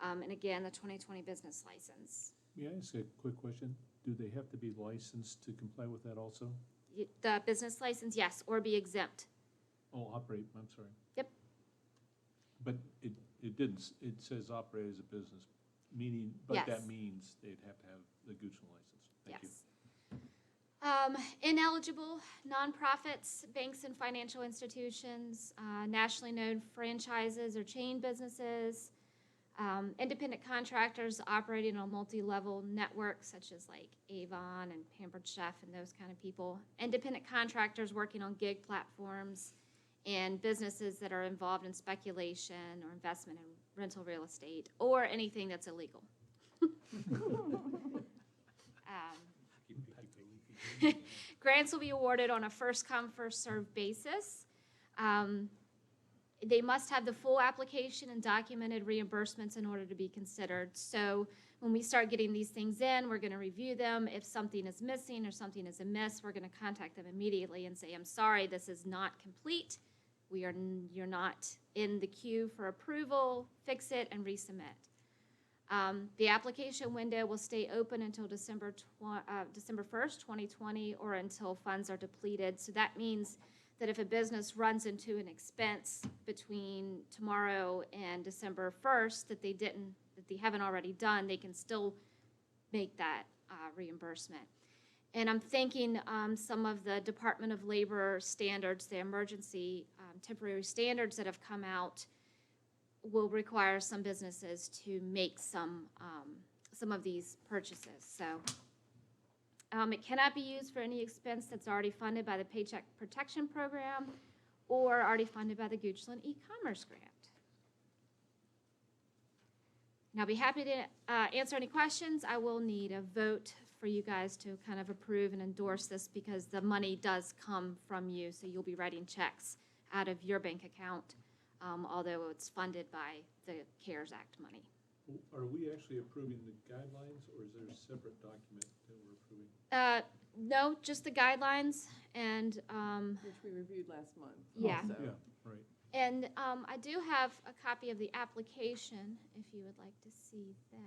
And again, the 2020 business license. May I ask a quick question? Do they have to be licensed to comply with that also? The business license, yes, or be exempt. Oh, operate, I'm sorry. Yep. But it didn't, it says operate as a business, meaning, but Yes. that means they'd have to have the Goochland license. Thank you. Yes. Ineligible nonprofits, banks and financial institutions, nationally known franchises or chain businesses, independent contractors operating on multi-level networks such as like Avon and Pampered Chef and those kind of people, independent contractors working on gig platforms, and businesses that are involved in speculation or investment in rental real estate or anything that's illegal. Grants will be awarded on a first-come, first-served basis. They must have the full application and documented reimbursements in order to be considered. So when we start getting these things in, we're going to review them. If something is missing or something is amiss, we're going to contact them immediately and say, I'm sorry, this is not complete. You're not in the queue for approval. Fix it and resubmit. The application window will stay open until December 1st, 2020, or until funds are depleted. So that means that if a business runs into an expense between tomorrow and December 1st that they haven't already done, they can still make that reimbursement. And I'm thinking some of the Department of Labor standards, the emergency temporary standards that have come out, will require some businesses to make some of these purchases. So it cannot be used for any expense that's already funded by the Paycheck Protection Program or already funded by the Goochland e-commerce grant. And I'll be happy to answer any questions. I will need a vote for you guys to kind of approve and endorse this because the money does come from you, so you'll be writing checks out of your bank account, although it's funded by the CARES Act money. Are we actually approving the guidelines, or is there a separate document that we're approving? No, just the guidelines and, Which we reviewed last month. Yeah. also. Yeah, right. and I do have a copy of the application if you would like to see that.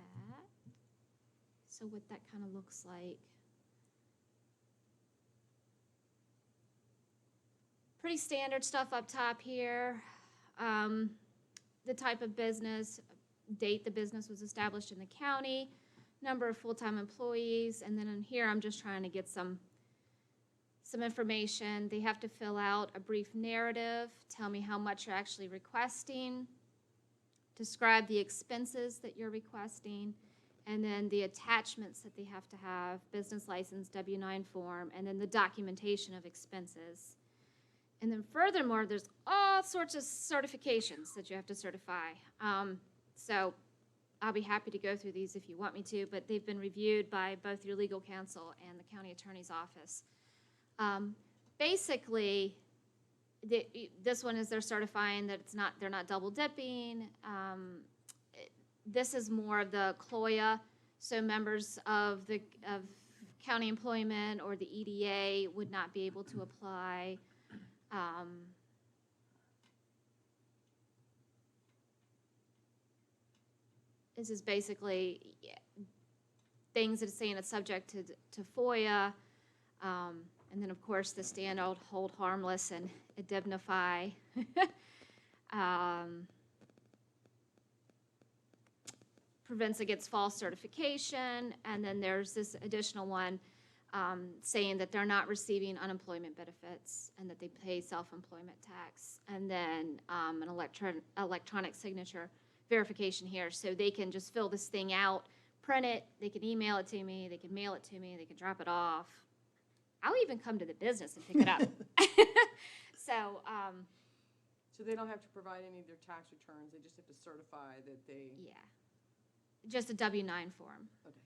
So what that kind of looks like. Pretty standard stuff up top here. The type of business, date the business was established in the county, number of full-time employees, and then in here I'm just trying to get some information. They have to fill out a brief narrative, tell me how much you're actually requesting, describe the expenses that you're requesting, and then the attachments that they have to have, business license, W-9 form, and then the documentation of expenses. And then furthermore, there's all sorts of certifications that you have to certify. So I'll be happy to go through these if you want me to, but they've been reviewed by both your legal counsel and the county attorney's office. Basically, this one is they're certifying that they're not double dipping. This is more of the CLOIA, so members of county employment or the EDA would not be able to apply. This is basically things that are saying it's subject to FOIA, and then of course the standard hold harmless and indemnify. Prevents against false certification, and then there's this additional one saying that they're not receiving unemployment benefits and that they pay self-employment tax, and then an electronic signature verification here, so they can just fill this thing out, print it, they can email it to me, they can mail it to me, they can drop it off. I'll even come to the business and pick it up. So, So they don't have to provide any of their tax returns, they just have to certify that they. yeah, just a W-9 form. Okay.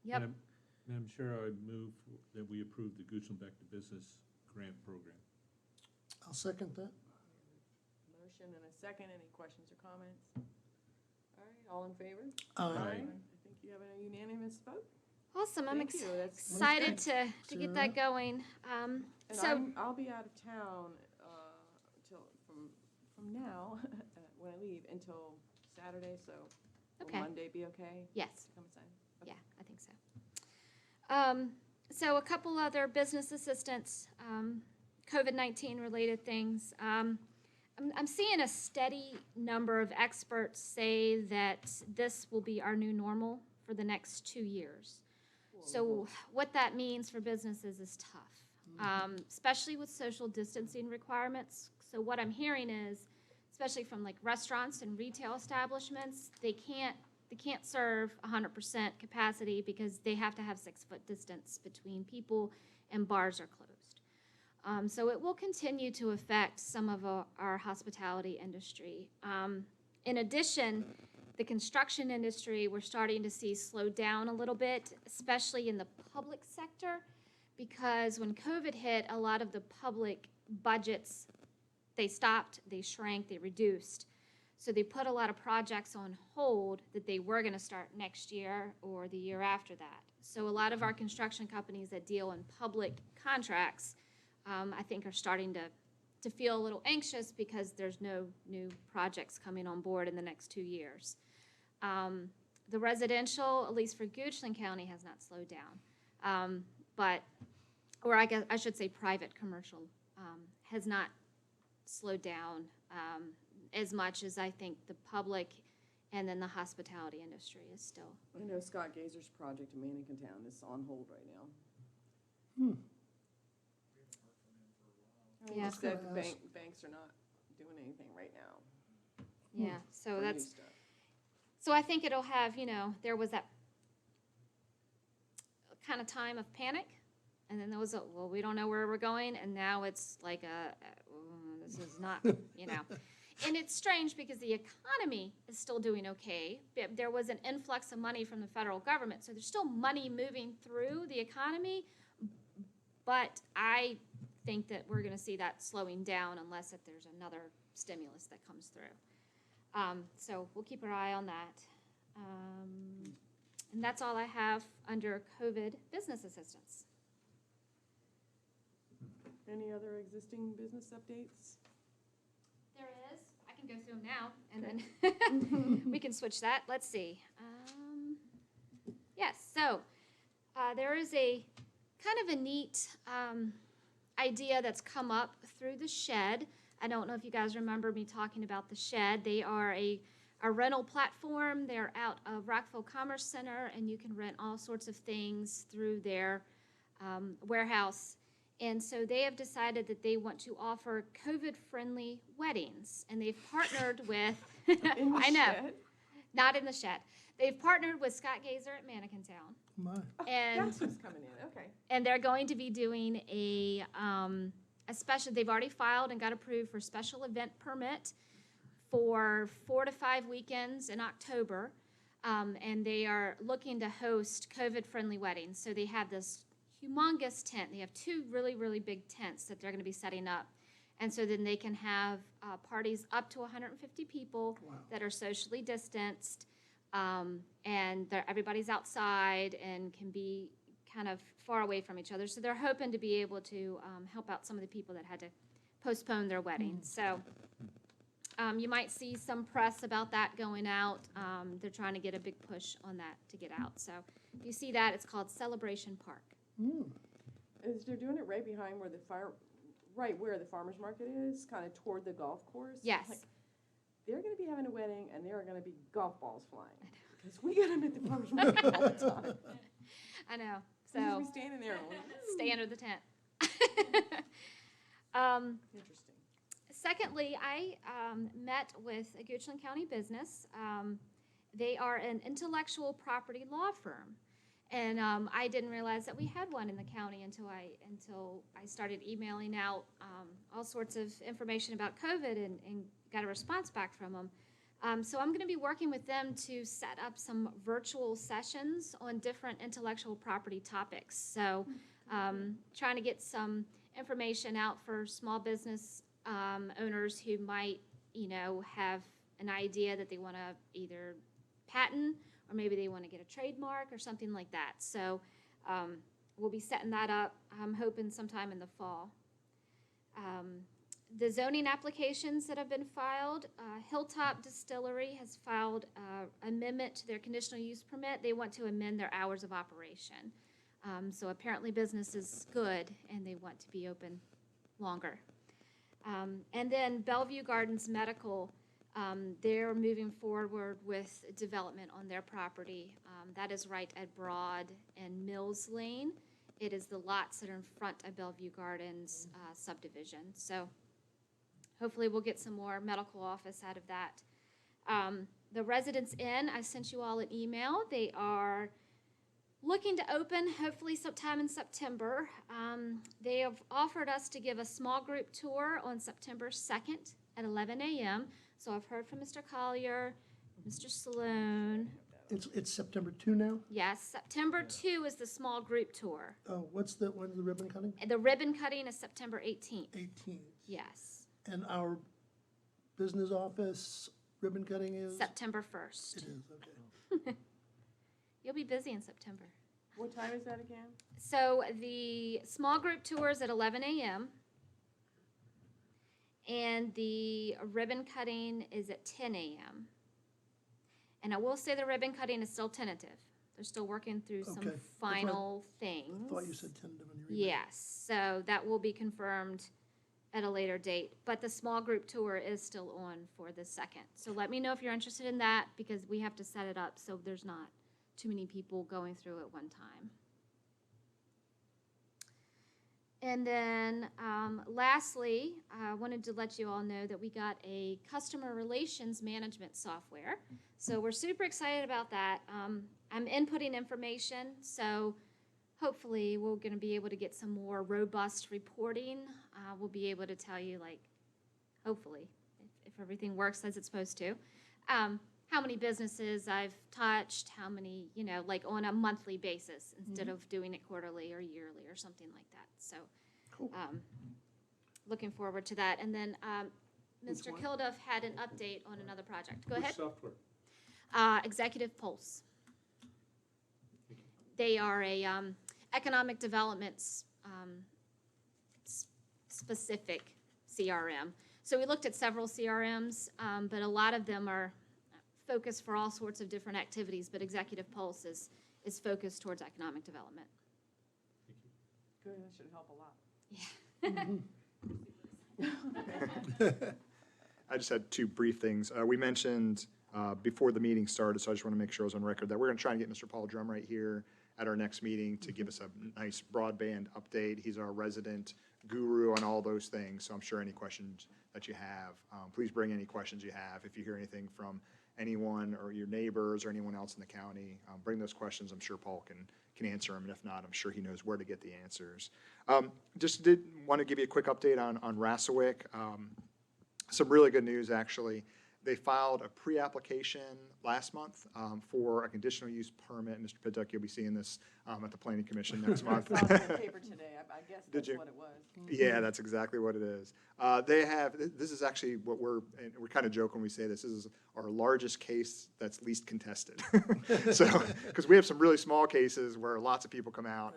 Yep. Madam Chair, I move that we approve the Goochland Back to Business Grant Program. I'll second that. Motion and a second, any questions or comments? All right, all in favor? Aye. Aye. I think you have a unanimous vote. Awesome, I'm Thank you. That's excited to get that going. And So, I'll be out of town till from now when I leave until Saturday. So Okay. will Monday be okay? yes. To come and sign? Yeah, I think so. So a couple other business assistants, COVID-19 related things. I'm seeing a steady number of experts say that this will be our new normal for the next 2 years. So what that means for businesses is tough, especially with social distancing requirements. So what I'm hearing is, especially from like restaurants and retail establishments, they can't serve 100% capacity because they have to have 6-foot distance between people, and bars are closed. So it will continue to affect some of our hospitality industry. In addition, the construction industry, we're starting to see slow down a little bit, especially in the public sector, because when COVID hit, a lot of the public budgets, they stopped, they shrank, they reduced. So they put a lot of projects on hold that they were going to start next year or the year after that. So a lot of our construction companies that deal in public contracts, I think, are starting to feel a little anxious because there's no new projects coming on board in the next 2 years. The residential, at least for Goochland County, has not slowed down. Or I guess I should say private commercial has not slowed down as much as I think the public and then the hospitality industry is still. I know Scott Gazer's project in Mannequin Town is on hold right now. Yeah. He said the banks are not doing anything right now. Yeah, so for that's, new stuff. so I think it'll have, there was that kind of time of panic, and then there was well, we don't know where we're going, and now it's like this is not, And it's strange because the economy is still doing okay. There was an influx of money from the federal government, so there's still money moving through the economy, but I think that we're going to see that slowing down unless if there's another stimulus that comes through. So we'll keep our eye on that. And that's all I have under COVID business assistance. Any other existing business updates? There is. I can go through them now, and then we can switch that. Let's see. Yes, so there is a kind of a neat idea that's come up through the Shed. I don't know if you guys remember me talking about the Shed. They are a rental platform. They're out of Rockville Commerce Center, and you can rent all sorts of things through their warehouse. And so they have decided that they want to offer COVID-friendly weddings, and they've partnered with, In the I know, shed? not in the Shed. They've partnered with Scott Gazer at Mannequin Town, My. and That's what's coming in, okay. and they're going to be doing a special. They've already filed and got approved for special event permit for 4 to 5 weekends in October, and they are looking to host COVID-friendly weddings. So they have this humongous tent. They have 2 really, really big tents that they're going to be setting up. And so then they can have parties up to 150 people that are socially distanced, and everybody's outside and can be kind of far away from each other. So they're hoping to be able to help out some of the people that had to postpone their weddings. So you might see some press about that going out. They're trying to get a big push on that to get out. So if you see that, it's called Celebration Park. They're doing it right behind where where the farmer's market is, kind of toward the golf course. Yes. Like, they're going to be having a wedding, and there are going to be golf balls flying. Because we get them at the farmer's market all the time. I know. We'll So just be standing there. stay under the tent. Interesting. Secondly, I met with a Goochland County business. They are an intellectual property law firm. And I didn't realize that we had one in the county until I started emailing out all sorts of information about COVID and got a response back from them. So I'm going to be working with them to set up some virtual sessions on different intellectual property topics. So trying to get some information out for small business owners who might, have an idea that they want to either patent or maybe they want to get a trademark or something like that. So we'll be setting that up, I'm hoping sometime in the fall. The zoning applications that have been filed, Hilltop Distillery has filed amendment to their conditional use permit. They want to amend their hours of operation. So apparently business is good and they want to be open longer. And then Bellevue Gardens Medical, they're moving forward with development on their property. That is right at Broad and Mills Lane. It is the lots that are in front of Bellevue Gardens subdivision. So hopefully we'll get some more medical office out of that. The Residence Inn, I sent you all an email. They are looking to open hopefully sometime in September. They have offered us to give a small group tour on September 2nd at 11 a.m. So I've heard from Mr. Collier, Mr. Sloan. It's September 2 now? Yes, September 2 is the small group tour. Oh, when's the ribbon cutting? The ribbon cutting is September 18th. 18th. Yes, And our business office ribbon cutting is? September 1st. It is, okay. You'll be busy in September. What time is that again? So the small group tour is at 11 a.m. and the ribbon cutting is at 10 a.m. And I will say the ribbon cutting is still tentative. They're still working through some Okay. final I things. thought you said tentative on your email. Yes, so that will be confirmed at a later date. But the small group tour is still on for the 2nd. So let me know if you're interested in that because we have to set it up so there's not too many people going through at one time. And then lastly, I wanted to let you all know that we got a customer relations management software. So we're super excited about that. I'm inputting information, so hopefully we're going to be able to get some more robust reporting. We'll be able to tell you, like, hopefully, if everything works as it's supposed to, how many businesses I've touched, how many, like on a monthly basis instead of doing it quarterly or yearly or something like that. So Cool. looking forward to that. And then Which Mr. one? Kilduff had an update on another project. Go ahead. Which software? Executive Pulse. They are a economic development specific CRM. So we looked at several CRMs, but a lot of them are focused for all sorts of different activities, but Executive Pulse is focused towards economic development. Good, that should help a lot. I just had two brief things. We mentioned before the meeting started, so I just want to make sure I was on record, that we're going to try and get Mr. Paul Drum right here at our next meeting to give us a nice broadband update. He's our resident guru on all those things, so I'm sure any questions that you have, please bring any questions you have. If you hear anything from anyone or your neighbors or anyone else in the county, bring those questions. I'm sure Paul can answer them, and if not, I'm sure he knows where to get the answers. Just did want to give you a quick update on Rassawick. Some really good news, actually. They filed a pre-application last month for a conditional use permit. Mr. Pidduck, you'll be seeing this at the Planning Commission next month. I saw it in the paper today, I guess Did that's you? what it was. Yeah, that's exactly what it is. They have, this is actually what and we're kind of joking when we say this is our largest case that's least contested. So, because we have some really small cases where lots of people come out.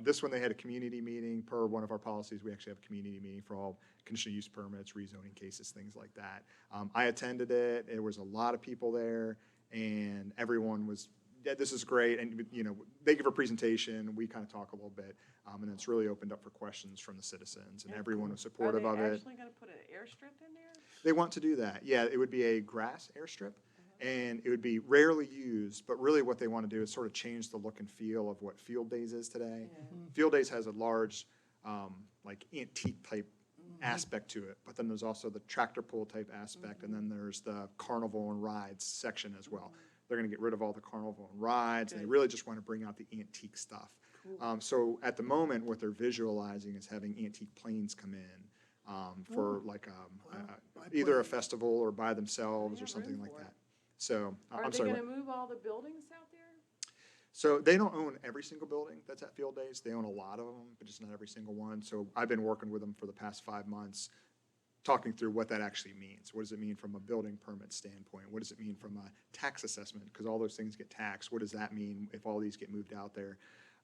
This one, they had a community meeting. Per one of our policies, we actually have a community meeting for all conditional use permits, rezoning cases, things like that. I attended it. There was a lot of people there, and everyone was, yeah, this is great. And, they give a presentation. We kind of talk a little bit. And it's really opened up for questions from the citizens, and everyone was supportive of Are it. they actually going to put an airstrip in there? They want to do that. Yeah, it would be a grass airstrip, and it would be rarely used, but really what they want to do is sort of change the look and feel of what Field Days is today. Field Days has a large, like antique type aspect to it, but then there's also the tractor pull type aspect, and then there's the carnival and rides section as well. They're going to get rid of all the carnival and rides, and they really just want to bring out the antique stuff. So at the moment, what they're visualizing is having antique planes come in for like either a festival or by themselves They or have something room like for it. that. So, Are I'm they sorry. going to move all the buildings out there? So they don't own every single building that's at Field Days. They own a lot of them, but just not every single one. So I've been working with them for the past 5 months, talking through what that actually means. What does it mean from a building permit standpoint? What does it mean from a tax assessment? Because all those things get taxed. What does that mean if all these get moved out there?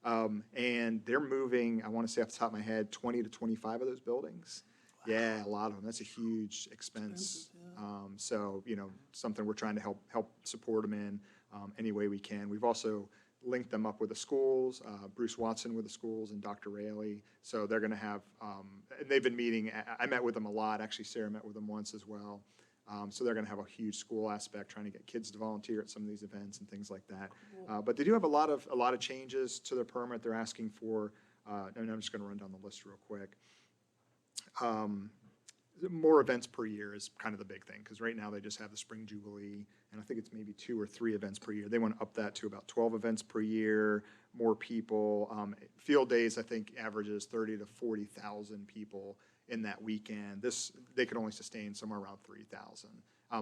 And they're moving, I want to say off the top of my head, 20 to 25 of those buildings. Yeah, a lot of them. That's a huge expense. So, something we're trying to help support them in any way we can. We've also linked them up with the schools, Bruce Watson with the schools and Dr. Raley. So they're going to have, and they've been meeting, I met with them a lot. Actually, Sarah met with them once as well. So they're going to have a huge school aspect, trying to get kids to volunteer at some of these events and things like that. But they do have a lot of changes to their permit. They're asking for, and I'm just going to run down the list real quick. More events per year is kind of the big thing, because right now they just have the Spring Jubilee, and I think it's maybe 2 or 3 events per year. They want to up that to about 12 events per year, more people. Field days, I think, averages 30 to 40,000 people in that weekend. They could only sustain somewhere around 3,000.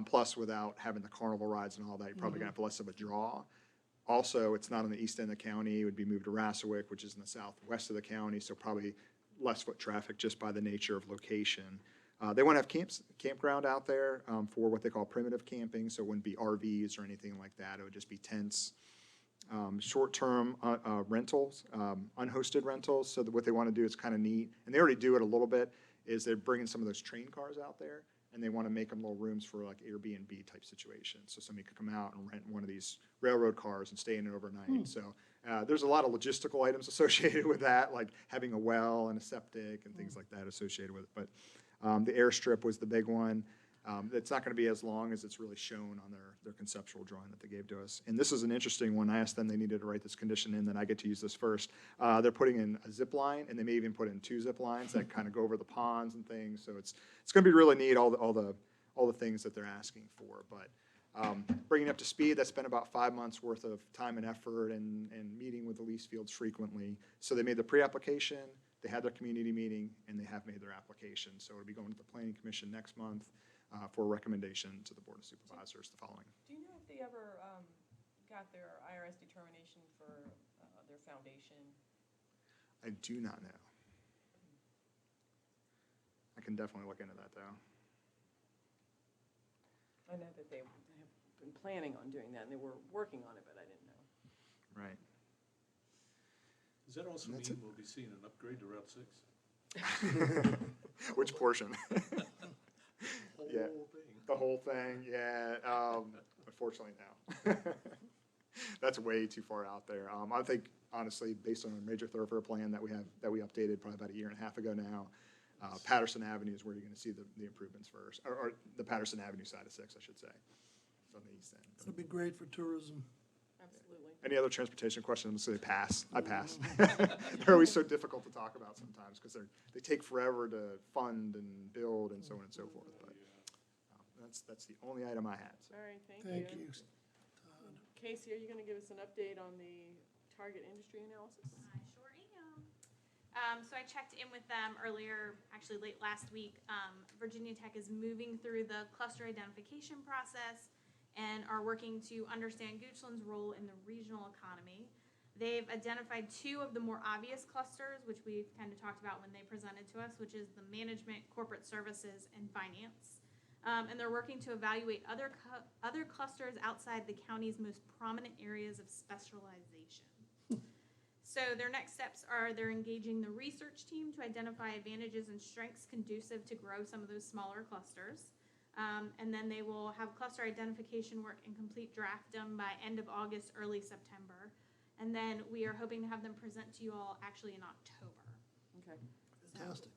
Plus, without having the carnival rides and all that, you're probably going to have less of a draw. Also, it's not on the east end of the county. It would be moved to Rassawik, which is in the southwest of the county, so probably less foot traffic just by the nature of location. They want to have campground out there for what they call primitive camping, so it wouldn't be RVs or anything like that. It would just be tents. Short-term rentals, unhosted rentals. So what they want to do is kind of neat, and they already do it a little bit, is they're bringing some of those train cars out there, and they want to make them little rooms for like Airbnb type situations. So somebody could come out and rent one of these railroad cars and stay in it overnight. So there's a lot of logistical items associated with that, like having a well and a septic and things like that associated with it. But the airstrip was the big one. It's not going to be as long as it's really shown on their conceptual drawing that they gave to us. And this is an interesting one. I asked them, they needed to write this condition in, then I get to use this first. They're putting in a zip line, and they may even put in 2 zip lines that kind of go over the ponds and things. So it's going to be really neat, all the things that they're asking for. But bringing up to speed, that's been about 5 months worth of time and effort and meeting with the lease fields frequently. So they made the pre-application, they had their community meeting, and they have made their application. So it'll be going to the Planning Commission next month for a recommendation to the Board of Supervisors the following. Do you know if they ever got their IRS determination for their foundation? I do not know. I can definitely look into that, though. I know that they have been planning on doing that, and they were working on it, but I didn't know. Right. Does that also That's mean it. we'll be seeing an upgrade to Route 6? Which portion? Whole Yeah. thing. The whole thing, yeah. Unfortunately, no. That's way too far out there. I think, honestly, based on a major thoroughfare plan that we updated probably about 1.5 years ago now, Patterson Avenue is where you're going to see the improvements first, or the Patterson Avenue side of 6, I should say, from the east end. That'd be great for tourism. Absolutely. Any other transportation questions? So they pass. I pass. They're always so difficult to talk about sometimes because they take forever to fund and build and so on and so forth. But that's the only item I had. So. All right, thank Thank you. you. Casey, are you going to give us an update on the target industry analysis? I sure am. So I checked in with them earlier, actually late last week. Virginia Tech is moving through the cluster identification process and are working to understand Goochland's role in the regional economy. They've identified 2 of the more obvious clusters, which we've kind of talked about when they presented to us, which is the management, corporate services, and finance. And they're working to evaluate other clusters outside the county's most prominent areas of specialization. So their next steps are they're engaging the research team to identify advantages and strengths conducive to grow some of those smaller clusters. And then they will have cluster identification work and complete draft done by end of August, early September. And then we are hoping to have them present to you all actually in October. Okay. Fantastic.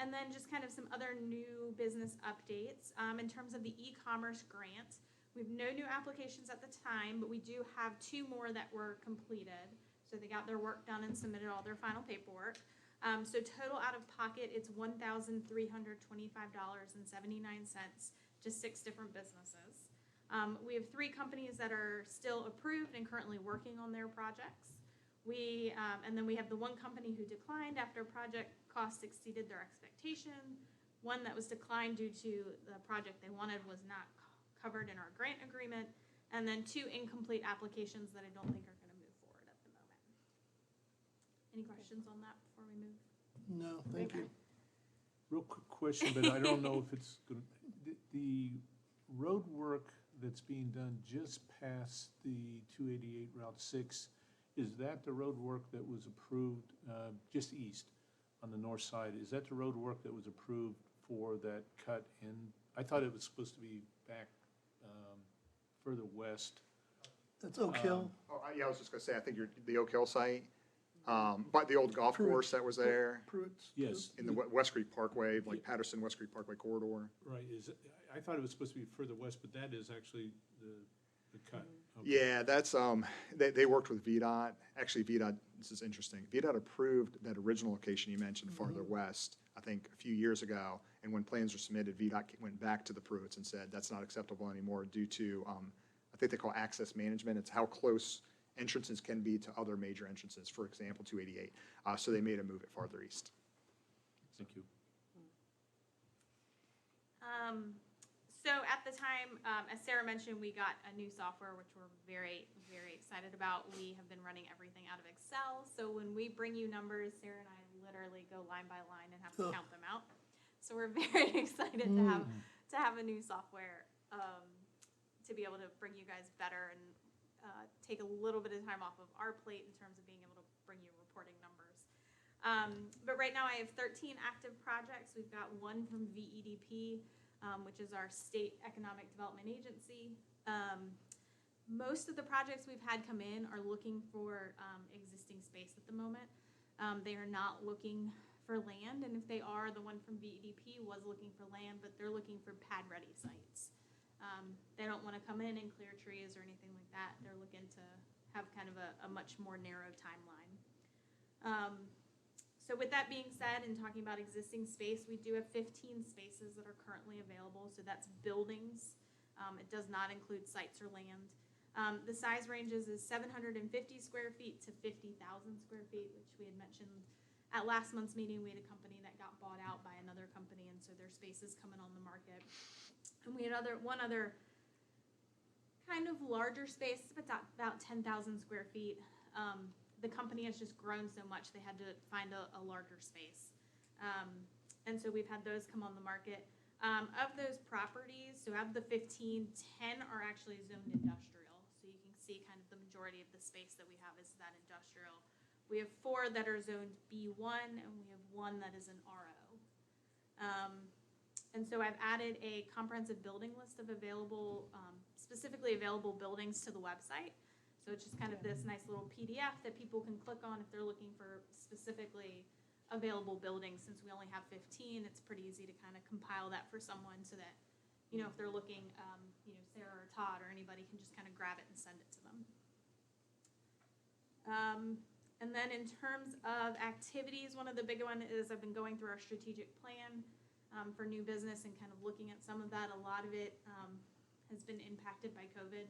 And then just kind of some other new business updates. In terms of the e-commerce grant, we have no new applications at the time, but we do have 2 more that were completed. So they got their work done and submitted all their final paperwork. So total out of pocket, it's $1,325.79 to 6 different businesses. We have 3 companies that are still approved and currently working on their projects. And then we have the 1 company who declined after project costs exceeded their expectation. 1 that was declined due to the project they wanted was not covered in our grant agreement. And then 2 incomplete applications that I don't think are going to move forward at the moment. Any questions on that before we move? No, thank you. Real quick question, but I don't know if it's going to, the road work that's being done just past the 288 Route 6, is that the road work that was approved just east on the north side? Is that the road work that was approved for that cut in? I thought it was supposed to be back further west. That's Oak Hill. Oh, yeah, I was just gonna say, I think you're, the Oak Hill site, but the old golf Pruitt's. course that was there, Pruitt's. Yes. in the West Creek Parkway, like Patterson, West Creek Parkway corridor. Right, I thought it was supposed to be further west, but that is actually the cut. Okay. Yeah, that's, they worked with VDOT. Actually, VDOT, this is interesting. VDOT approved that original location you mentioned farther west, I think, a few years ago. And when plans were submitted, VDOT went back to the Pruitts and said, that's not acceptable anymore due to, I think they call access management. It's how close entrances can be to other major entrances, for example, 288. So they made a move it farther east. Thank you. So at the time, as Sarah mentioned, we got a new software, which we're very, very excited about. We have been running everything out of Excel. So when we bring you numbers, Sarah and I literally go line by line and have to count them out. So we're very excited to have a new software to be able to bring you guys better and take a little bit of time off of our plate in terms of being able to bring you reporting numbers. But right now I have 13 active projects. We've got one from VEDP, which is our state economic development agency. Most of the projects we've had come in are looking for existing space at the moment. They are not looking for land, and if they are, the one from VEDP was looking for land, but they're looking for pad-ready sites. They don't want to come in and clear trees or anything like that. They're looking to have kind of a much more narrow timeline. So with that being said, and talking about existing space, we do have 15 spaces that are currently available. So that's buildings. It does not include sites or land. The size ranges is 750 square feet to 50,000 square feet, which we had mentioned at last month's meeting. We had a company that got bought out by another company, and so their space is coming on the market. And we had one other kind of larger space, about 10,000 square feet. The company has just grown so much, they had to find a larger space. And so we've had those come on the market. Of those properties, so of the 15, 10 are actually zoned industrial. So you can see kind of the majority of the space that we have is that industrial. We have 4 that are zoned B1, and we have 1 that is an RO. And so I've added a comprehensive building list of available, specifically available buildings to the website. So it's just kind of this nice little PDF that people can click on if they're looking for specifically available buildings. Since we only have 15, it's pretty easy to kind of compile that for someone so that, you know, if they're looking, you know, Sarah or Todd or anybody can just kind of grab it and send it to them. And then in terms of activities, one of the big ones is I've been going through our strategic plan for new business and kind of looking at some of that. A lot of it has been impacted by COVID.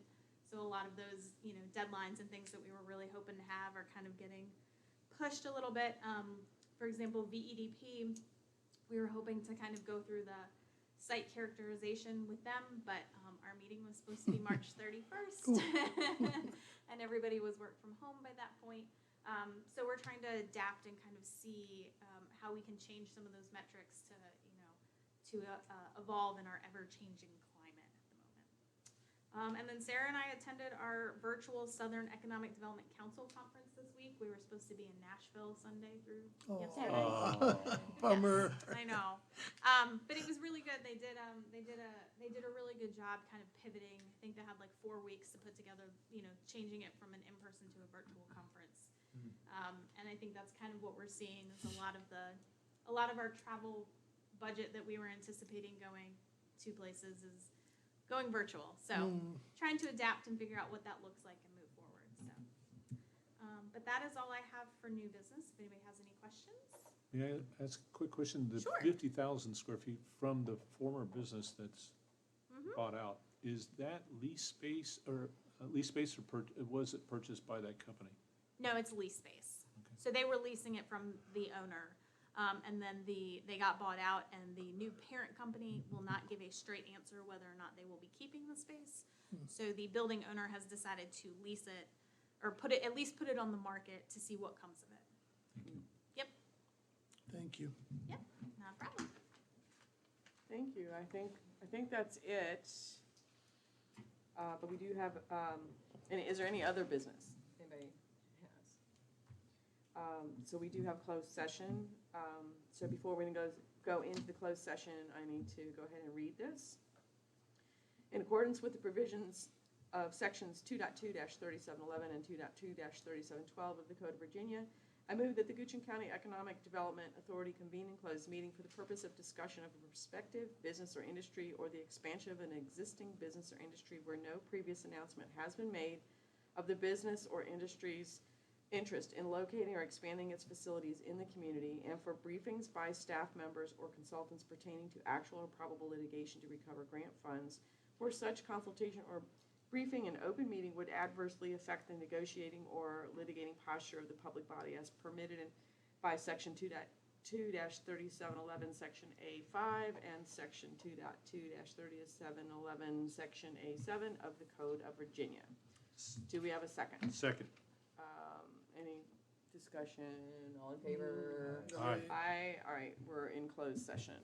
So a lot of those, you know, deadlines and things that we were really hoping to have are kind of getting pushed a little bit. For example, VEDP, we were hoping to kind of go through the site characterization with them, but our meeting was supposed to be March 31st. And everybody was work from home by that point. So we're trying to adapt and kind of see how we can change some of those metrics to, you know, to evolve in our ever-changing climate at the moment. And then Sarah and I attended our virtual Southern Economic Development Council conference this week. We were supposed to be in Nashville Sunday through yesterday. Bummer. Yes, I know. But it was really good. They did a really good job kind of pivoting. I think they had like 4 weeks to put together, you know, changing it from an in-person to a virtual conference. And I think that's kind of what we're seeing is a lot of our travel budget that we were anticipating going to places is going virtual. So trying to adapt and figure out what that looks like and move forward. So, but that is all I have for new business. If anybody has any questions. May I ask a quick question? The Sure. 50,000 square feet from the former business that's bought out, is that lease space or was it purchased by that company? No, it's lease space. Okay. So they were leasing it from the owner. And then they got bought out, and the new parent company will not give a straight answer whether or not they will be keeping the space. So the building owner has decided to lease it, or at least put it on the market to see what comes of it. Thank you. Yep, Thank you. yep, not a problem. you. I think that's it. But we do have, is there any other business anybody has? So we do have closed session. So before we go into the closed session, I need to go ahead and read this. In accordance with the provisions of sections 2.2-3711 and 2.2-3712 of the Code of Virginia, I move that the Goochland County Economic Development Authority convene and close meeting for the purpose of discussion of a prospective business or industry or the expansion of an existing business or industry where no previous announcement has been made of the business or industry's interest in locating or expanding its facilities in the community, and for briefings by staff members or consultants pertaining to actual or probable litigation to recover grant funds, where such consultation or briefing in open meeting would adversely affect the negotiating or litigating posture of the public body as permitted by Section 2.2-3711, Section A5, and Section 2.2-3711, Section A7 of the Code of Virginia. Do we have a second? Second. Any discussion? All in favor? Aye. Aye. All right, we're in closed session.